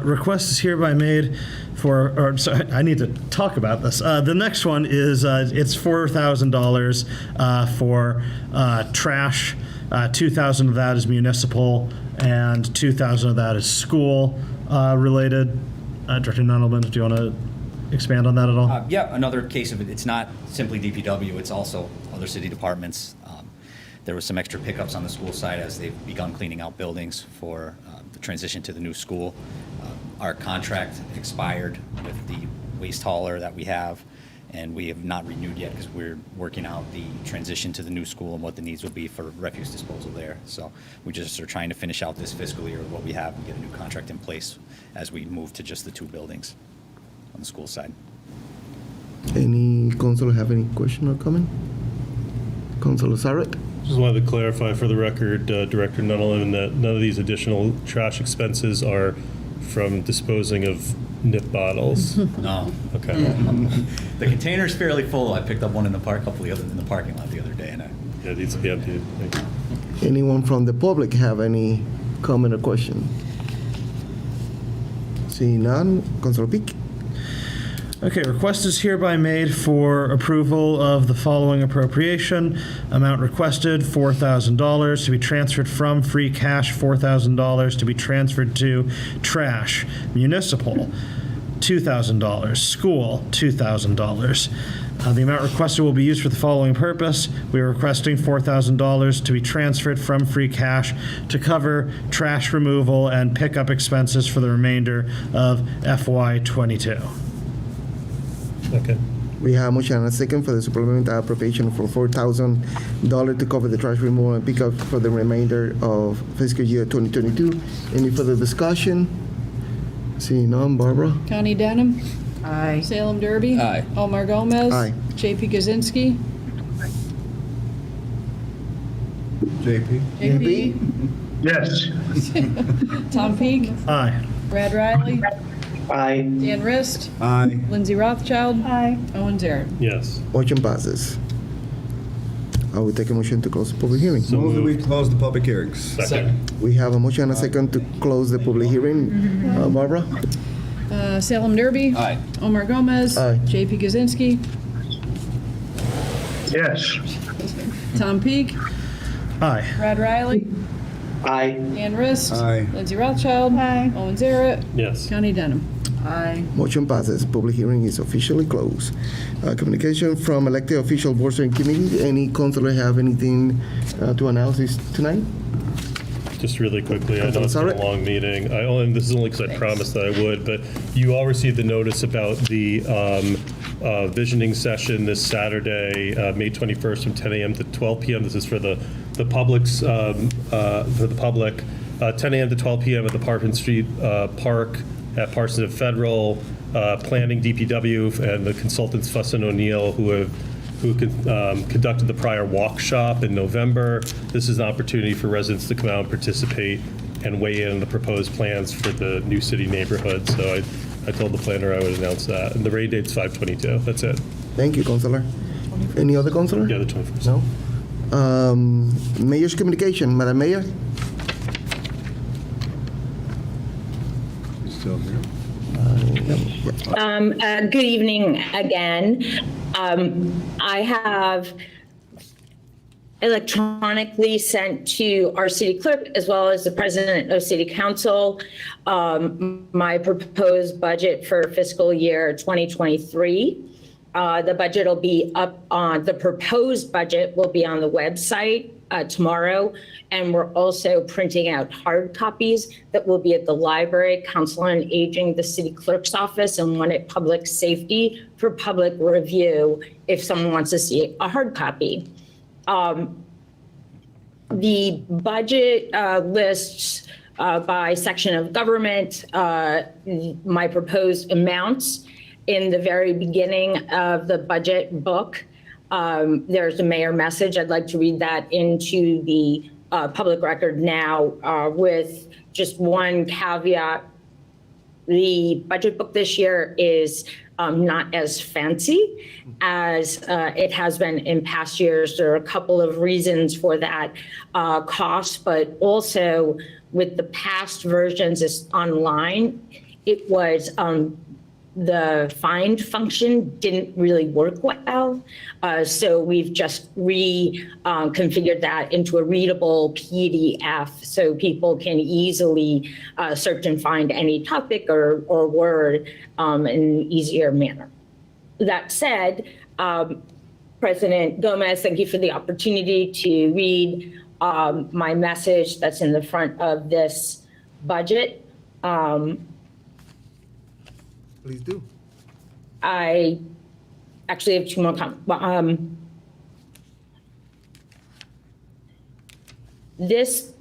Request is hereby made for, or sorry, I need to talk about this. The next one is, it's $4,000 for trash. 2,000 of that is municipal, and 2,000 of that is school related. Director Nunnelman, do you want to expand on that at all? Yeah, another case of it. It's not simply DPW, it's also other city departments. There was some extra pickups on the school side as they've begun cleaning out buildings for the transition to the new school. Our contract expired with the waste hauler that we have, and we have not renewed yet because we're working out the transition to the new school and what the needs will be for refuse disposal there. So we just are trying to finish out this fiscal year with what we have and get a new contract in place as we move to just the 2 buildings on the school side. Any councilor have any question or comment? Councilor Sarek? Just wanted to clarify for the record, Director Nunnelman, that none of these additional trash expenses are from disposing of nip bottles. No. Okay. The container's fairly full. I picked up one in the park, a couple of the other in the parking lot the other day, and yeah, it needs to be emptied. Thank you. Anyone from the public have any comment or question? Seeing none, Councilor Peak. Okay, request is hereby made for approval of the following appropriation. Amount requested, $4,000 to be transferred from free cash, $4,000 to be transferred to trash, municipal, $2,000, school, $2,000. The amount requested will be used for the following purpose. We are requesting $4,000 to be transferred from free cash to cover trash removal and pickup expenses for the remainder of FY22. Okay. We have a motion and a second for the supplemental appropriation for $4,000 to cover the trash removal and pickup for the remainder of fiscal year 2022. Any further discussion? Seeing none, Barbara? Connie Denham. Aye. Salem Derby. Aye. Omar Gomez. Aye. JP Kaczynski. JP? JP. Yes. Tom Peak. Aye. Brad Riley. Aye. Dan Rist. Aye. Lindsay Rothschild. Aye. Owen Zaret. Yes. Motion passes. I will take a motion to close the public hearing. So Move that we moved. close the public hearings. Second. We have a motion and a second to close the public hearing. Barbara? Salem Derby. Aye. Omar Gomez. Aye. JP Kaczynski. Yes. Tom Peak. Aye. Brad Riley. Aye. Dan Rist. Aye. Lindsay Rothschild. Aye. Owen Zaret. Yes. Connie Denham. Aye. Motion passes. Public hearing is officially closed. Communication from elected official boards and committee. Any councilor have anything to announce this tonight? Just really quickly, I know it's been Sorry. a long meeting. And this is only because I promised that I would, but you all received the notice about the visioning session this Saturday, May 21st from 10 a.m. to 12 p.m. This is for the public's, for the public, 10 a.m. to 12 p.m. at the Parkin Street Park at Parsons and Federal, planning DPW and the consultants Fuss and O'Neill who conducted the prior walk shop in November. This is an opportunity for residents to come out and participate and weigh in on the proposed plans for the new city neighborhood. So I told the planner I would announce that. And the rain date's 5/22. That's it. Thank you, councilor. Any other councilor? Yeah, the 21st. No? Mayor's communication, Madam Mayor? Still here? Good evening again. I have electronically sent to our city clerk as well as the president of city council my proposed budget for fiscal year 2023. The budget will be up on, the proposed budget will be on the website tomorrow. And we're also printing out hard copies that will be at the library, council on aging, the city clerk's office, and one at public safety for public review if someone wants to see a hard copy. The budget lists by section of government my proposed amounts. In the very beginning of the budget book, there's a mayor message. I'd like to read that into the public record now with just one caveat. The budget book this year is not as fancy as it has been in past years. There are a couple of reasons for that cost, but also with the past versions is online, it was the find function didn't really work well. So we've just reconfigured that into a readable PDF so people can easily search and find any topic or word in an easier manner. That said, President Gomez, thank you for the opportunity to read my message that's in the front of this budget. Please do. I actually have two more comments. This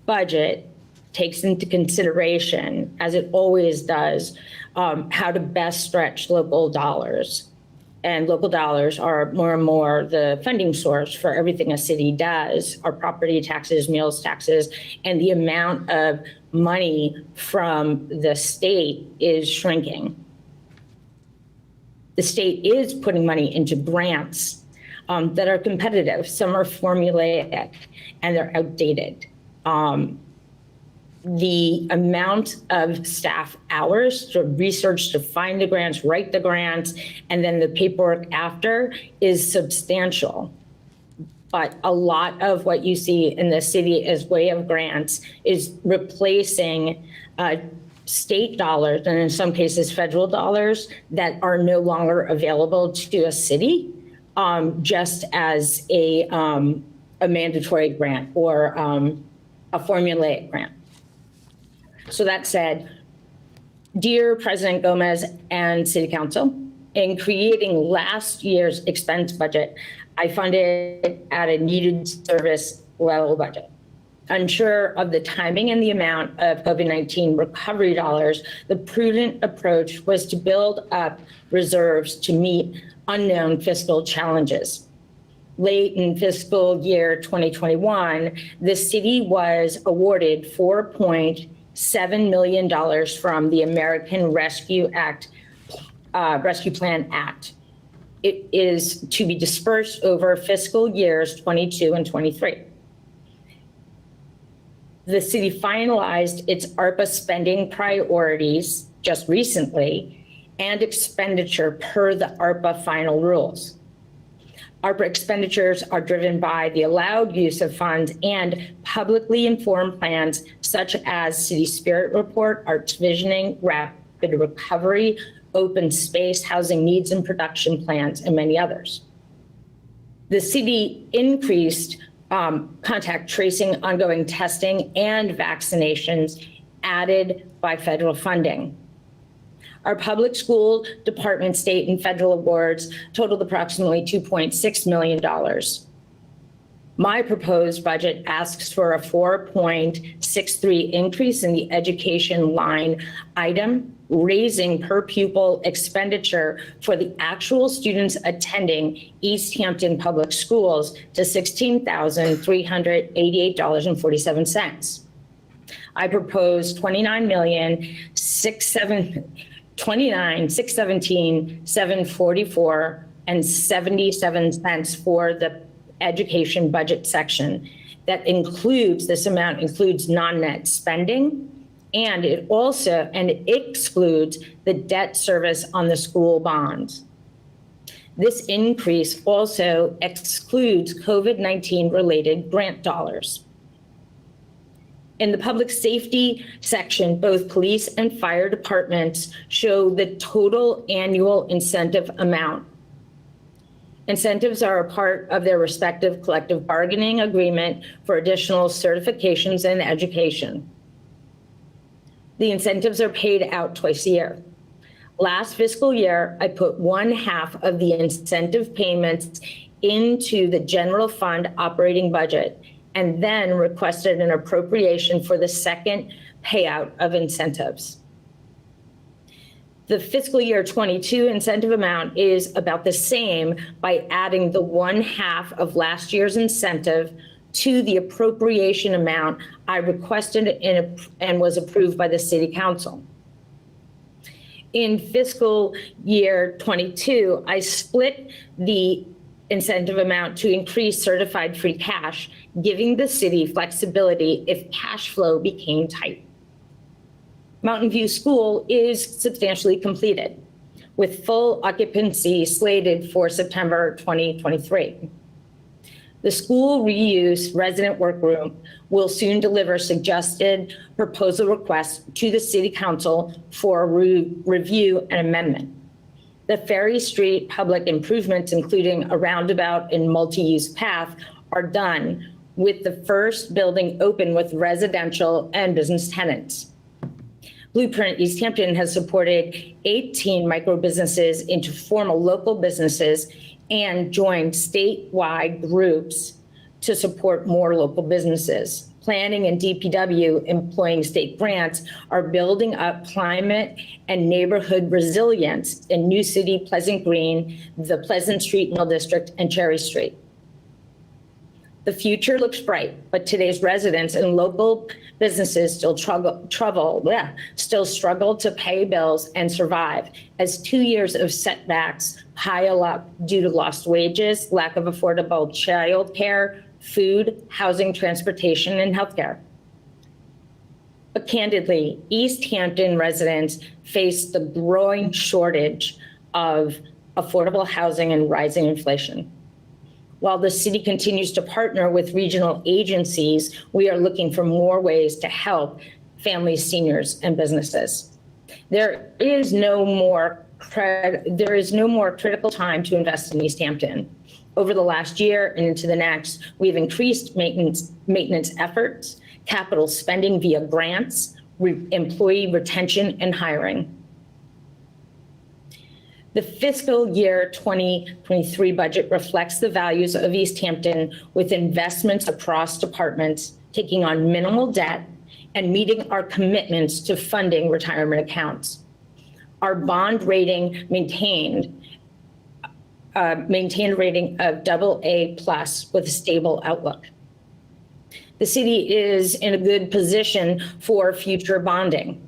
budget takes into consideration, as it always does, how to best stretch local dollars. And local dollars are more and more the funding source for everything a city does, our property taxes, meals taxes, and the amount of money from the state is shrinking. The state is putting money into grants that are competitive. Some are formulaic and they're outdated. The amount of staff hours to research, to find the grants, write the grants, and then the paperwork after is substantial. But a lot of what you see in the city as way of grants is replacing state dollars, and in some cases federal dollars, that are no longer available to a city just as a mandatory grant or a formulaic grant. So that said, dear President Gomez and City Council, in creating last year's expense budget, I funded at a needed service level budget. Unsure of the timing and the amount of COVID-19 recovery dollars, the prudent approach was to build up reserves to meet unknown fiscal challenges. Late in fiscal year 2021, the city was awarded $4.7 million from the American Rescue Plan Act. It is to be dispersed over fiscal years 22 and 23. The city finalized its Arpa spending priorities just recently and expenditure per the Arpa final rules. Arpa expenditures are driven by the allowed use of funds and publicly informed plans such as City Spirit Report, Arts Visioning, Rapid Recovery, Open Space, Housing Needs and Production Plans, and many others. The city increased contact tracing, ongoing testing, and vaccinations added by federal funding. Our public school department, state, and federal awards totaled approximately $2.6 million. My proposed budget asks for a 4.63 increase in the education line item, raising per pupil expenditure for the actual students attending Easthampton Public Schools to $16,388.47. I propose $29,617,744 and 77 cents for the education budget section. That includes, this amount includes non-net spending, and it excludes the debt service on the school bonds. This increase also excludes COVID-19 related grant dollars. In the public safety section, both police and fire departments show the total annual incentive amount. Incentives are a part of their respective collective bargaining agreement for additional certifications in education. The incentives are paid out twice a year. Last fiscal year, I put 1/2 of the incentive payments into the general fund operating budget and then requested an appropriation for the second payout of incentives. The fiscal year 22 incentive amount is about the same by adding the 1/2 of last year's incentive to the appropriation amount I requested and was approved by the City Council. In fiscal year 22, I split the incentive amount to increase certified free cash, giving the city flexibility if cash flow became tight. Mountain View School is substantially completed, with full occupancy slated for September 2023. The school reuse resident workroom will soon deliver suggested proposal requests to the City Council for review and amendment. The Ferry Street public improvements, including a roundabout and multi-use path, are done, with the first building open with residential and business tenants. Blueprint Easthampton has supported 18 micro businesses into formal local businesses and joined statewide groups to support more local businesses. Planning and DPW, employing state grants, are building up climate and neighborhood resilience in New City, Pleasant Green, the Pleasant Street Mill District, and Cherry Street. The future looks bright, but today's residents and local businesses still struggle to pay bills and survive, as 2 years of setbacks pile up due to lost wages, lack of affordable childcare, food, housing, transportation, and healthcare. But candidly, Easthampton residents face the growing shortage of affordable housing and rising inflation. While the city continues to partner with regional agencies, we are looking for more ways to help families, seniors, and businesses. There is no more critical time to invest in Easthampton. Over the last year and into the next, we've increased maintenance efforts, capital spending via grants, employee retention, and hiring. The fiscal year 2023 budget reflects the values of Easthampton, with investments across departments, taking on minimal debt, and meeting our commitments to funding retirement accounts. Our bond rating maintained a rating of AA+ with a stable outlook. The city is in a good position for future bonding.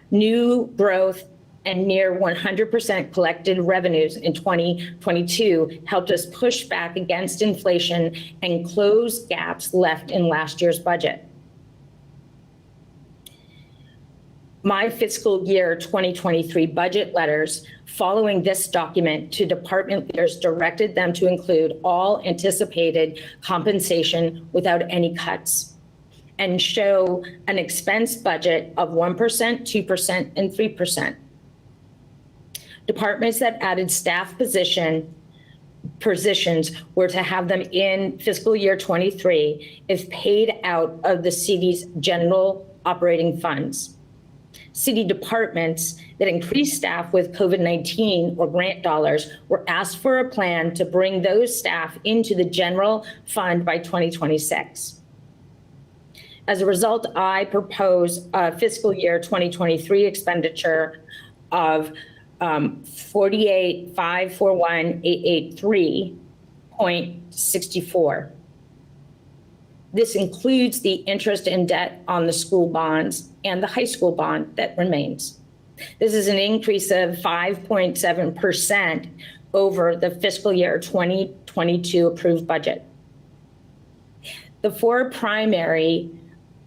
New growth and near 100% collected revenues in 2022 helped us push back against inflation and close gaps left in last year's budget. My fiscal year 2023 budget letters following this document to department leaders directed them to include all anticipated compensation without any cuts, and show an expense budget of 1%, 2%, and 3%. Departments that added staff positions were to have them in fiscal year 23 if paid out of the city's general operating funds. City departments that increased staff with COVID-19 or grant dollars were asked for a plan to bring those staff into the general fund by 2026. As a result, I propose a fiscal year 2023 expenditure of $48,541,883.64. This includes the interest and debt on the school bonds and the high school bond that remains. This is an increase of 5.7% over the fiscal year 2022 approved budget. The four primary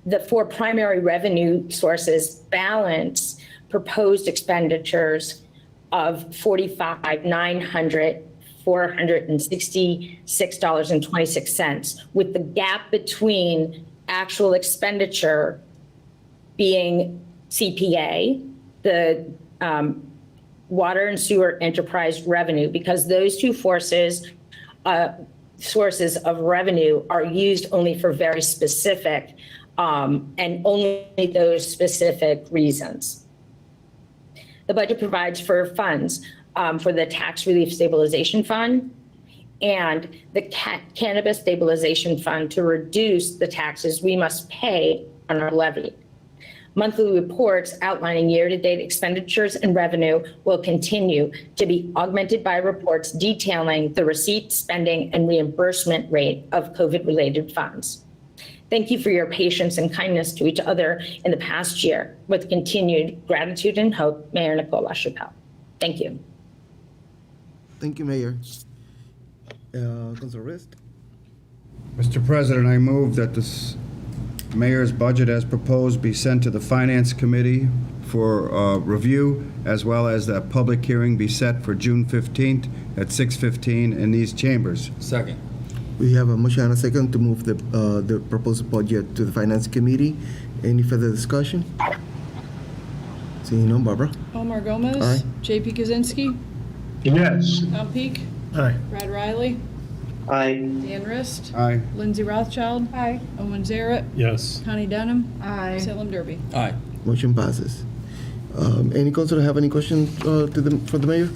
revenue sources balance proposed expenditures of $45,900,466.26, with the gap between actual expenditure being CPA, the water and sewer enterprise revenue, because those two sources of revenue are used only for very specific and only those specific reasons. The budget provides for funds for the Tax Relief Stabilization Fund and the Cannabis Stabilization Fund to reduce the taxes we must pay on our levy. Monthly reports outlining year-to-date expenditures and revenue will continue to be augmented by reports detailing the receipt, spending, and reimbursement rate of COVID-related funds. Thank you for your patience and kindness to each other in the past year. With continued gratitude and hope, Mayor Nicole LaChapelle. Thank you. Thank you, Mayor. Councilor Rist? Mr. President, I move that this mayor's budget as proposed be sent to the Finance Committee for review, as well as that public hearing be set for June 15th at 6:15 in these chambers. Second. We have a motion and a second to move the proposed budget to the Finance Committee. Any further discussion? Seeing none, Barbara? Omar Gomez. Aye. JP Kaczynski. Yes. Tom Peak. Aye. Brad Riley. Aye. Dan Rist. Aye. Lindsay Rothschild. Aye. Owen Zaret. Yes. Connie Denham. Aye. Salem Derby. Aye. Motion passes. Any councilor have any questions for the mayor?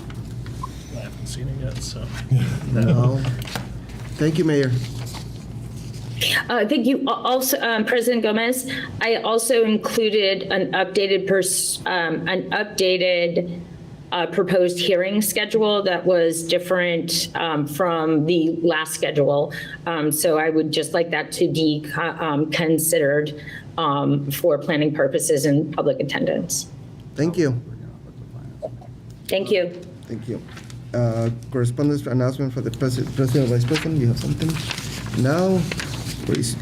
I haven't seen it yet, so. No. Thank you, Mayor. Thank you. Also, President Gomez, I also included an updated proposed hearing schedule that was different from the last schedule. So I would just like that to be considered for planning purposes and public attendance. Thank you. Thank you. Thank you. Correspondence announcement for the President or Vice President. You have something? Now,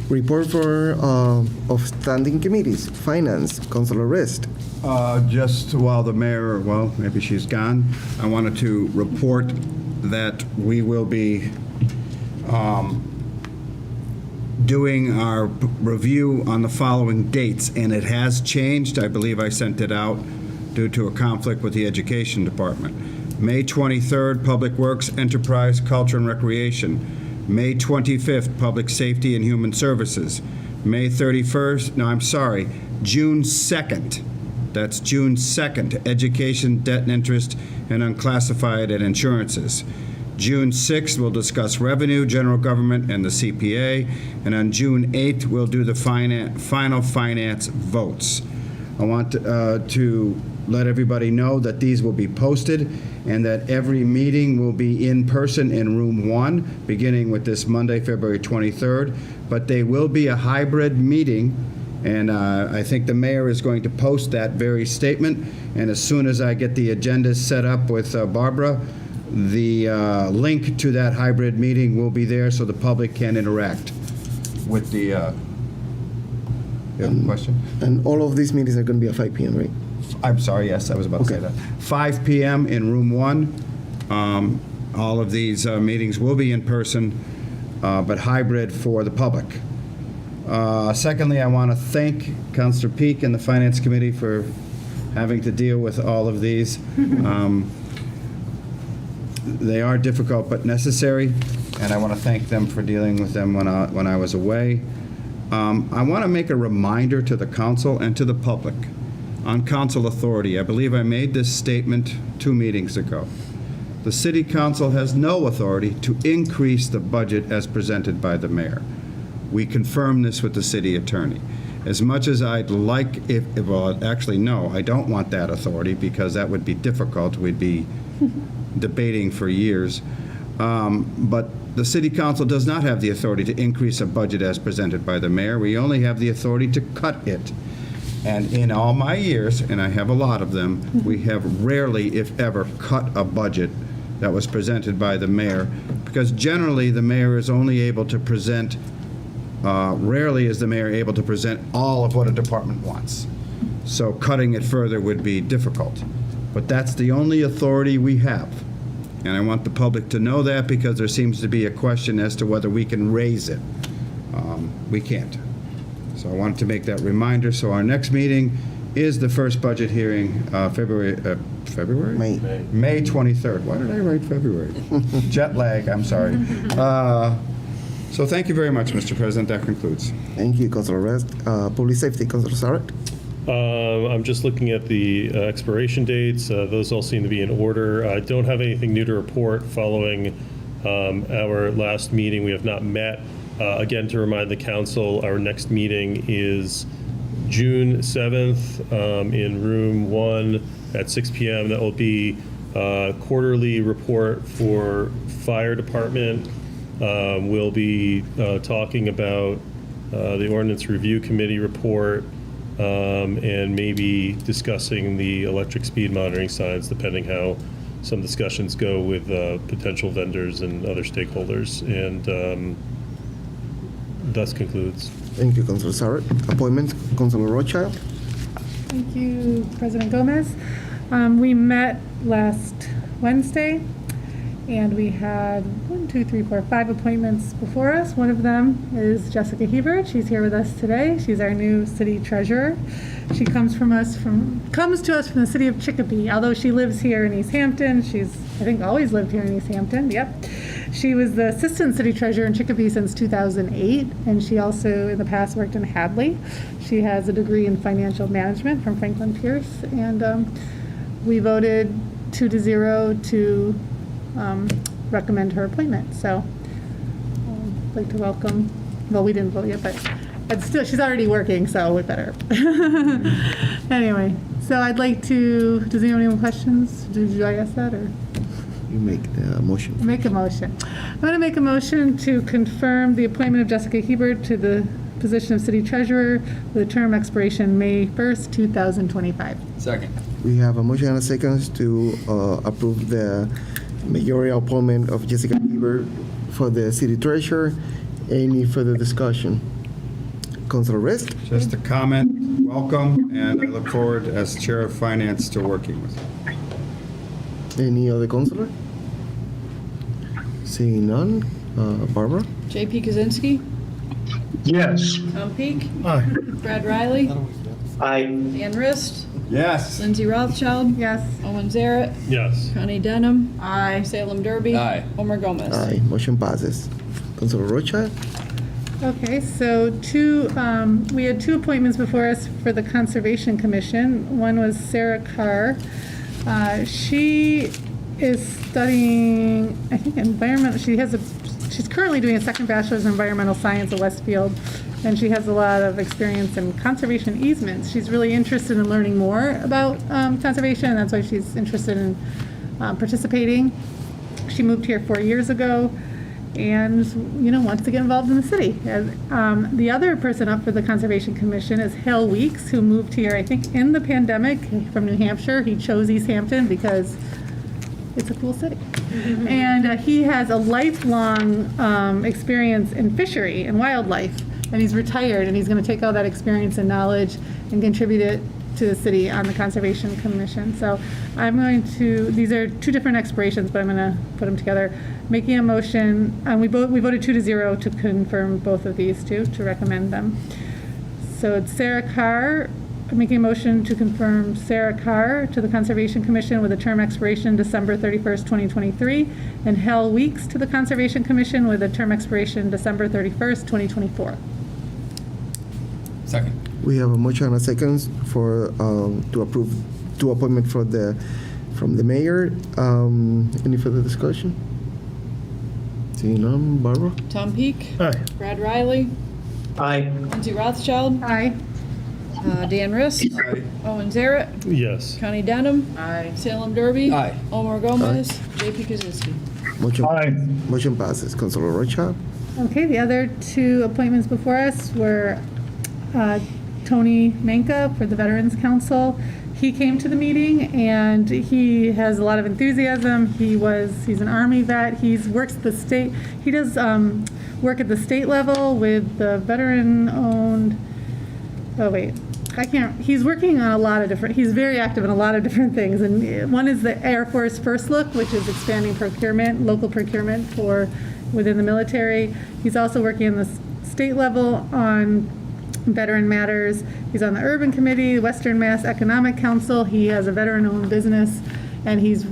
report for of standing committees. Finance, Councilor Rist. Just while the mayor, well, maybe she's gone, I wanted to report that we will be doing our review on the following dates, and it has changed. I believe I sent it out due to a conflict with the Education Department. May 23rd, Public Works, Enterprise, Culture, and Recreation. May 25th, Public Safety and Human Services. May 31st, no, I'm sorry, June 2nd. That's June 2nd, Education, Debt and Interest, and Unclassified and Insurances. June 6th, we'll discuss Revenue, General Government, and the CPA. And on June 8th, we'll do the final finance votes. I want to let everybody know that these will be posted and that every meeting will be in person in room 1, beginning with this Monday, February 23rd. But they will be a hybrid meeting, and I think the mayor is going to post that very statement. And as soon as I get the agenda set up with Barbara, the link to that hybrid meeting will be there so the public can interact with the. You have a question? And all of these meetings are going to be at 5 p.m., right? I'm sorry, yes, I was about to say that. 5 p.m. in room 1. All of these meetings will be in person, but hybrid for the public. Secondly, I want to thank Councilor Peak and the Finance Committee for having to deal with all of these. They are difficult but necessary, and I want to thank them for dealing with them when I was away. I want to make a reminder to the council and to the public on council authority. I believe I made this statement 2 meetings ago. The City Council has no authority to increase the budget as presented by the mayor. We confirm this with the city attorney. As much as I'd like, well, actually, no, I don't want that authority because that would be difficult. We'd be debating for years. But the City Council does not have the authority to increase a budget as presented by the mayor. We only have the authority to cut it. And in all my years, and I have a lot of them, we have rarely, if ever, cut a budget that was presented by the mayor, because generally the mayor is only able to present, rarely is the mayor able to present all of what a department wants. So cutting it further would be difficult. But that's the only authority we have. And I want the public to know that because there seems to be a question as to whether we can raise it. We can't. So I wanted to make that reminder. So our next meeting is the first budget hearing, February? May 23rd. Why did I write February? Jet lag, I'm sorry. So thank you very much, Mr. President. That concludes. Thank you, Councilor Rest. Public Safety, Councilor Saret. I'm just looking at the expiration dates. Those all seem to be in order. I don't have anything new to report following our last meeting. We have not met. Again, to remind the council, our next meeting is June 7th in room 1 at 6 p.m. That will be a quarterly report for fire department. We'll be talking about the Ordinance Review Committee report, and maybe discussing the electric speed monitoring signs, depending how some discussions go with potential vendors and other stakeholders. And thus concludes. Thank you, Councilor Sarek. Appointments, Councilor Rothschild. Thank you, President Gomez. We met last Wednesday, and we had 5 appointments before us. One of them is Jessica Hebert. She's here with us today. She's our new city treasurer. She comes to us from the city of Chicopee. Although she lives here in Easthampton, she's, I think, always lived here in Easthampton. Yep. She was the assistant city treasurer in Chicopee since 2008, and she also in the past worked in Hadley. She has a degree in financial management from Franklin Pierce, and we voted 2-0 to recommend her appointment. So I'd like to welcome, well, we didn't vote yet, but still, she's already working, so we better. Anyway, so I'd like to, does anyone have any questions? Did I ask that, or? You make the motion. Make a motion. I'm going to make a motion to confirm the appointment of Jessica Hebert to the position of city treasurer with a term expiration May 1st, 2025. Second. We have a motion and a second to approve the mayoral appointment of Jessica Hebert for the city treasurer. Any further discussion? Councilor Rist? Just a comment, welcome, and I look forward as Chair of Finance to working with you. Any other councilor? Seeing none, Barbara? JP Kaczynski, Yes. Tom Peak, Aye. Brad Riley, Aye. Dan Rist, Yes. Lindsay Rothschild, Yes. Owen Zaret, Yes. Connie Denham, Aye. Salem Derby, Aye. Omar Gomez. Aye, motion passes. Councilor Rothschild? Okay, so we had 2 appointments before us for the Conservation Commission. One was Sarah Carr. She is studying, I think, environmental. She's currently doing a second bachelor's in environmental science at Westfield, and she has a lot of experience in conservation easements. She's really interested in learning more about conservation, and that's why she's interested in participating. She moved here 4 years ago, and wants to get involved in the city. The other person up for the Conservation Commission is Hale Weeks, who moved here, I think, in the pandemic from New Hampshire. He chose Easthampton because it's a cool city. And he has a lifelong experience in fishery and wildlife, and he's retired, and he's going to take all that experience and knowledge and contribute it to the city on the Conservation Commission. So I'm going to, these are 2 different expirations, but I'm going to put them together. Making a motion, we voted 2-0 to confirm both of these 2, to recommend them. So it's Sarah Carr, making a motion to confirm Sarah Carr to the Conservation Commission with a term expiration December 31st, 2023, and Hal Weeks to the Conservation Commission with a term expiration December 31st, 2024. Second. We have a motion and a second for to approve 2 appointments from the mayor. Any further discussion? Seeing none, Barbara? Tom Peak, Aye. Brad Riley, Aye. Lindsay Rothschild, Aye. Dan Rist, Owen Zaret, Yes. Connie Denham, Salem Derby, Aye. Omar Gomez, JP Kaczynski. Motion passes. Councilor Rothschild? Okay, the other 2 appointments before us were Tony Manka for the Veterans Council. He came to the meeting, and he has a lot of enthusiasm. He's an Army vet. He works at the state. He does work at the state level with the veteran-owned. Oh wait, he's working on a lot of different. He's very active in a lot of different things, and one is the Air Force First Look, which is expanding procurement, local procurement for within the military. He's also working on the state level on veteran matters. He's on the Urban Committee, Western Mass Economic Council. He has a veteran-owned business, and he's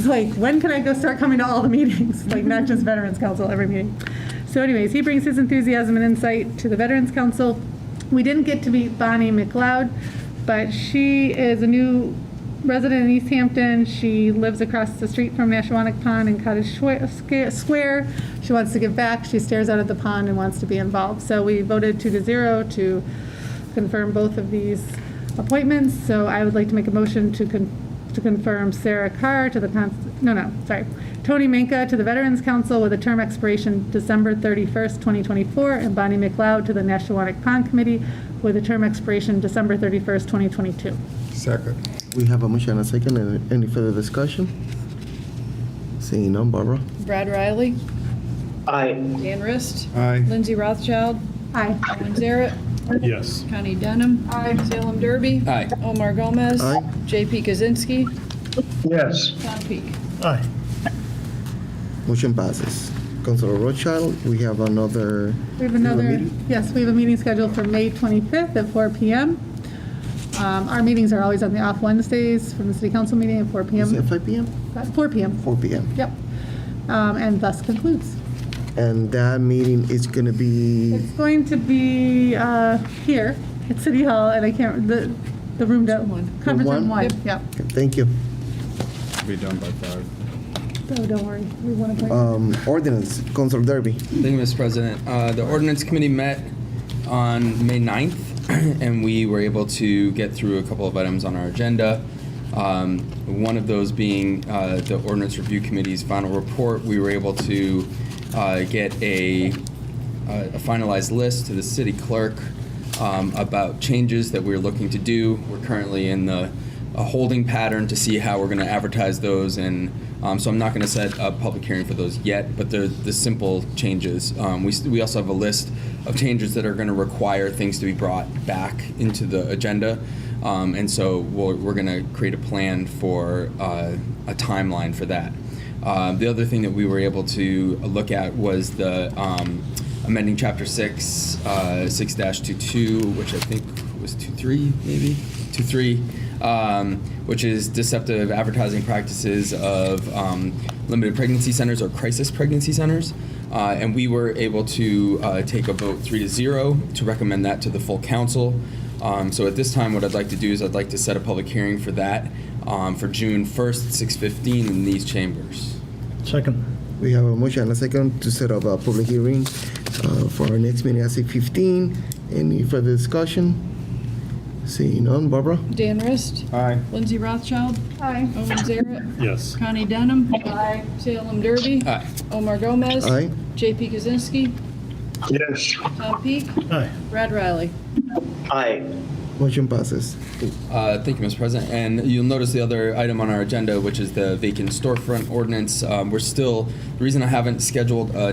like, when can I go start coming to all the meetings? Like, not just Veterans Council, every meeting. So anyways, he brings his enthusiasm and insight to the Veterans Council. We didn't get to meet Bonnie McLeod, but she is a new resident in Easthampton. She lives across the street from Mashawanik Pond in Cottage Square. She wants to give back. She stares out at the pond and wants to be involved. So we voted 2-0 to confirm both of these appointments. So I would like to make a motion to to confirm Sarah Carr to the, Tony Minka to the Veterans Council with a term expiration December 31st, 2024, and Bonnie McLeod to the Neshawanek Pond Committee with a term expiration December 31st, 2022. Second. We have a motion and a second. Any further discussion? Seeing none, Barbara? Brad Riley, Aye. Dan Rist, Aye. Lindsay Rothschild, Aye. Owen Zaret, Yes. Connie Denham, Salem Derby, Aye. Omar Gomez, Aye. JP Kaczynski, Yes. Tom Peak. Aye. Motion passes. Councilor Rothschild, we have another. We have another, meeting? yes, we have a meeting scheduled for May 25th at 4 p.m. Our meetings are always on the off Wednesdays from the city council meeting at 4 Is it p.m. 5 p.m.? 4 p.m. 4 p.m. Yep. And thus concludes. And that meeting is going to be. It's going to be here at City Hall, and I can't, the room, conference room 1. Yep. Okay, thank you. Be done by 5. So don't worry, we want to. Ordinance, Councilor Derby. Thank you, Mr. President. The Ordinance Committee met on May 9th, and we were able to get through a couple of items on our agenda. One of those being the Ordinance Review Committee's final report. We were able to get a finalized list to the city clerk about changes that we're looking to do. We're currently in a holding pattern to see how we're going to advertise those, and so I'm not going to set a public hearing for those yet, but they're the simple changes. We also have a list of changes that are going to require things to be brought back into the agenda, and so we're going to create a plan for a timeline for that. The other thing that we were able to look at was the amending Chapter 6, 6-22, which I think was 2.3, maybe? 2.3, which is deceptive advertising practices of limited pregnancy centers or crisis pregnancy centers. And we were able to take a vote 3-0 to recommend that to the full council. So at this time, what I'd like to do is I'd like to set a public hearing for that for June 1st, 6:15 in these chambers. Second. We have a motion and a second to set up a public hearing for our next meeting at 6:15. Any further discussion? Seeing none, Barbara? Dan Rist, Aye. Lindsay Rothschild, Aye. Owen Zaret, Yes. Connie Denham, Salem Derby, Aye. Omar Gomez, Aye. JP Kaczynski, Yes. Tom Peak, Aye. Brad Riley. Aye. Motion passes. Thank you, Mr. President. And you'll notice the other item on our agenda, which is the vacant storefront ordinance. We're still, the reason I haven't scheduled a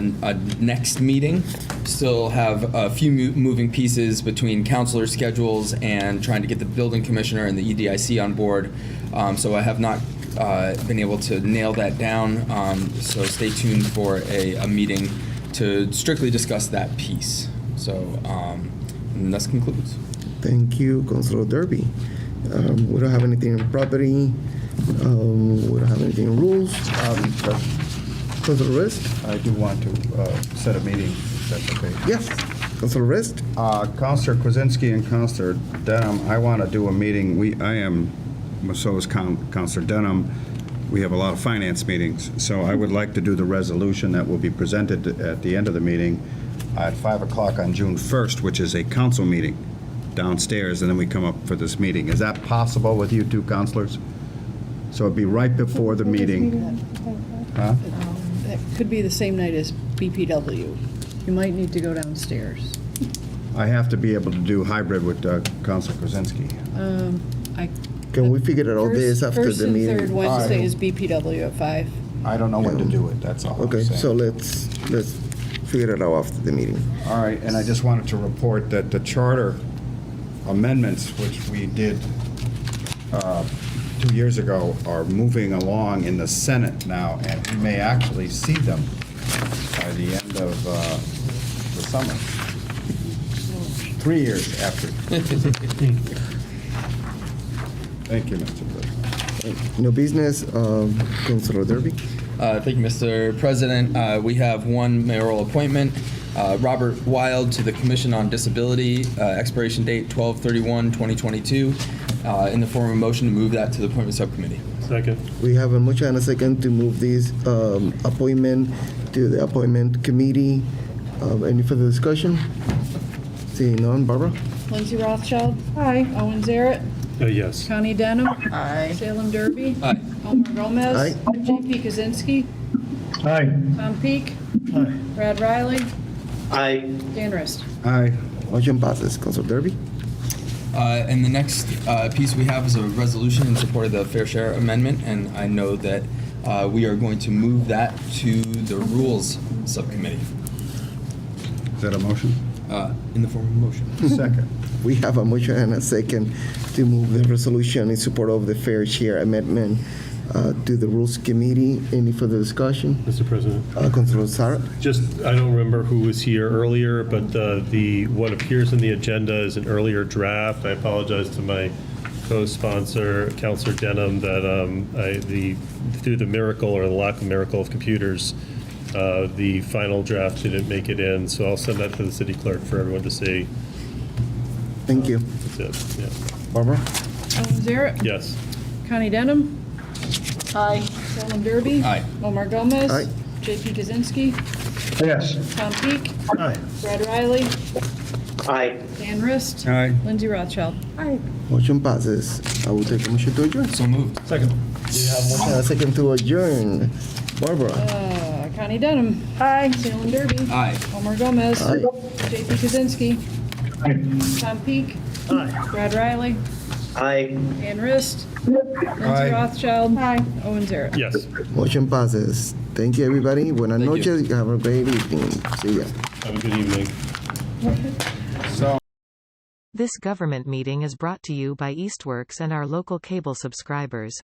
next meeting, still have a few moving pieces between councilor schedules and trying to get the building commissioner and the EDIC on board. So I have not been able to nail that down. So stay tuned for a meeting to strictly discuss that piece. So, and that concludes. Thank you, Councilor Derby. We don't have anything in property. We don't have anything in rules. Councilor Rist? I do want to set a meeting, if that's okay. Yes. Councilor Rist? Councilor Kwasinski and Councilor Denham, I want to do a meeting. So is Councilor Denham. We have a lot of finance meetings, so I would like to do the resolution that will be presented at the end of the meeting at 5 o'clock on June 1st, which is a council meeting downstairs, and then we come up for this meeting. Is that possible with you two councilors? So it'd be right before the meeting. Huh? That could be the same night as BPW. You might need to go downstairs. I have to be able to do hybrid with Councilor Krasinski. Can we figure it out this after First the and meeting? third Wednesday is BPW at 5. I don't know when to do it, that's all. Okay, I'm saying. so let's figure it out after the meeting. All right, and I just wanted to report that the charter amendments, which we did 2 years ago, are moving along in the Senate now, and we may actually see them by the end of the summer. 3 years after. Thank you, Mr. President. No business, Councilor Derby? Thank you, Mr. President. We have one mayoral appointment. Robert Wild to the Commission on Disability, expiration date 12/31/2022. In the form of a motion to move that to the appointment subcommittee. Second. We have a motion and a second to move this appointment to the appointment committee. Any further discussion? Seeing none, Barbara? Lindsay Rothschild. Aye. Owen Zaret. Yes. Connie Denham. Aye. Salem Derby. Aye. Omar Gomez. Aye. JP Kaczynski. Aye. Tom Peak. Aye. Brad Riley. Aye. Dan Rist. Aye. Motion passes. Council Derby? And the next piece we have is a resolution in support of the Fair Share Amendment, and I know that we are going to move that to the Rules Subcommittee Is that a motion? in the form of a motion. Second. We have a motion and a second to move the resolution in support of the Fair Share Amendment to the Rules Committee. Any further discussion? Mr. President. Councilor Sarah? Just, I don't remember who was here earlier, but what appears in the agenda is an earlier draft. I apologize to my co-sponsor, Councilor Denham, that through the miracle or the lack of miracle of computers, the final draft didn't make it in. So I'll send that to the city clerk for everyone to see. Thank you. That's it. Yeah. Barbara? Owen Zarrett. Yes. Connie Denham. Aye. Salem Derby. Aye. Omar Gomez. Aye. JP Kaczynski. Yes. Tom Peak. Aye. Brad Riley. Aye. Dan Rist. Aye. Lindsay Rothschild. Aye. Motion passes. I will take a motion to adjourn. So moved. Second. We have a motion and a second to adjourn. Barbara? Connie Denham. Aye. Salem Derby. Aye. Omar Gomez. Aye. JP Kaczynski. Aye. Tom Peak. Aye. Brad Riley. Aye. Dan Rist. Lindsay Rothschild. Aye. Owen Zarrett. Yes. Motion passes. Thank you, everybody. Buenas Thank you. noches. Have a great evening. See ya. Have a good evening. This government meeting is brought to you by Eastworks and our local cable subscribers.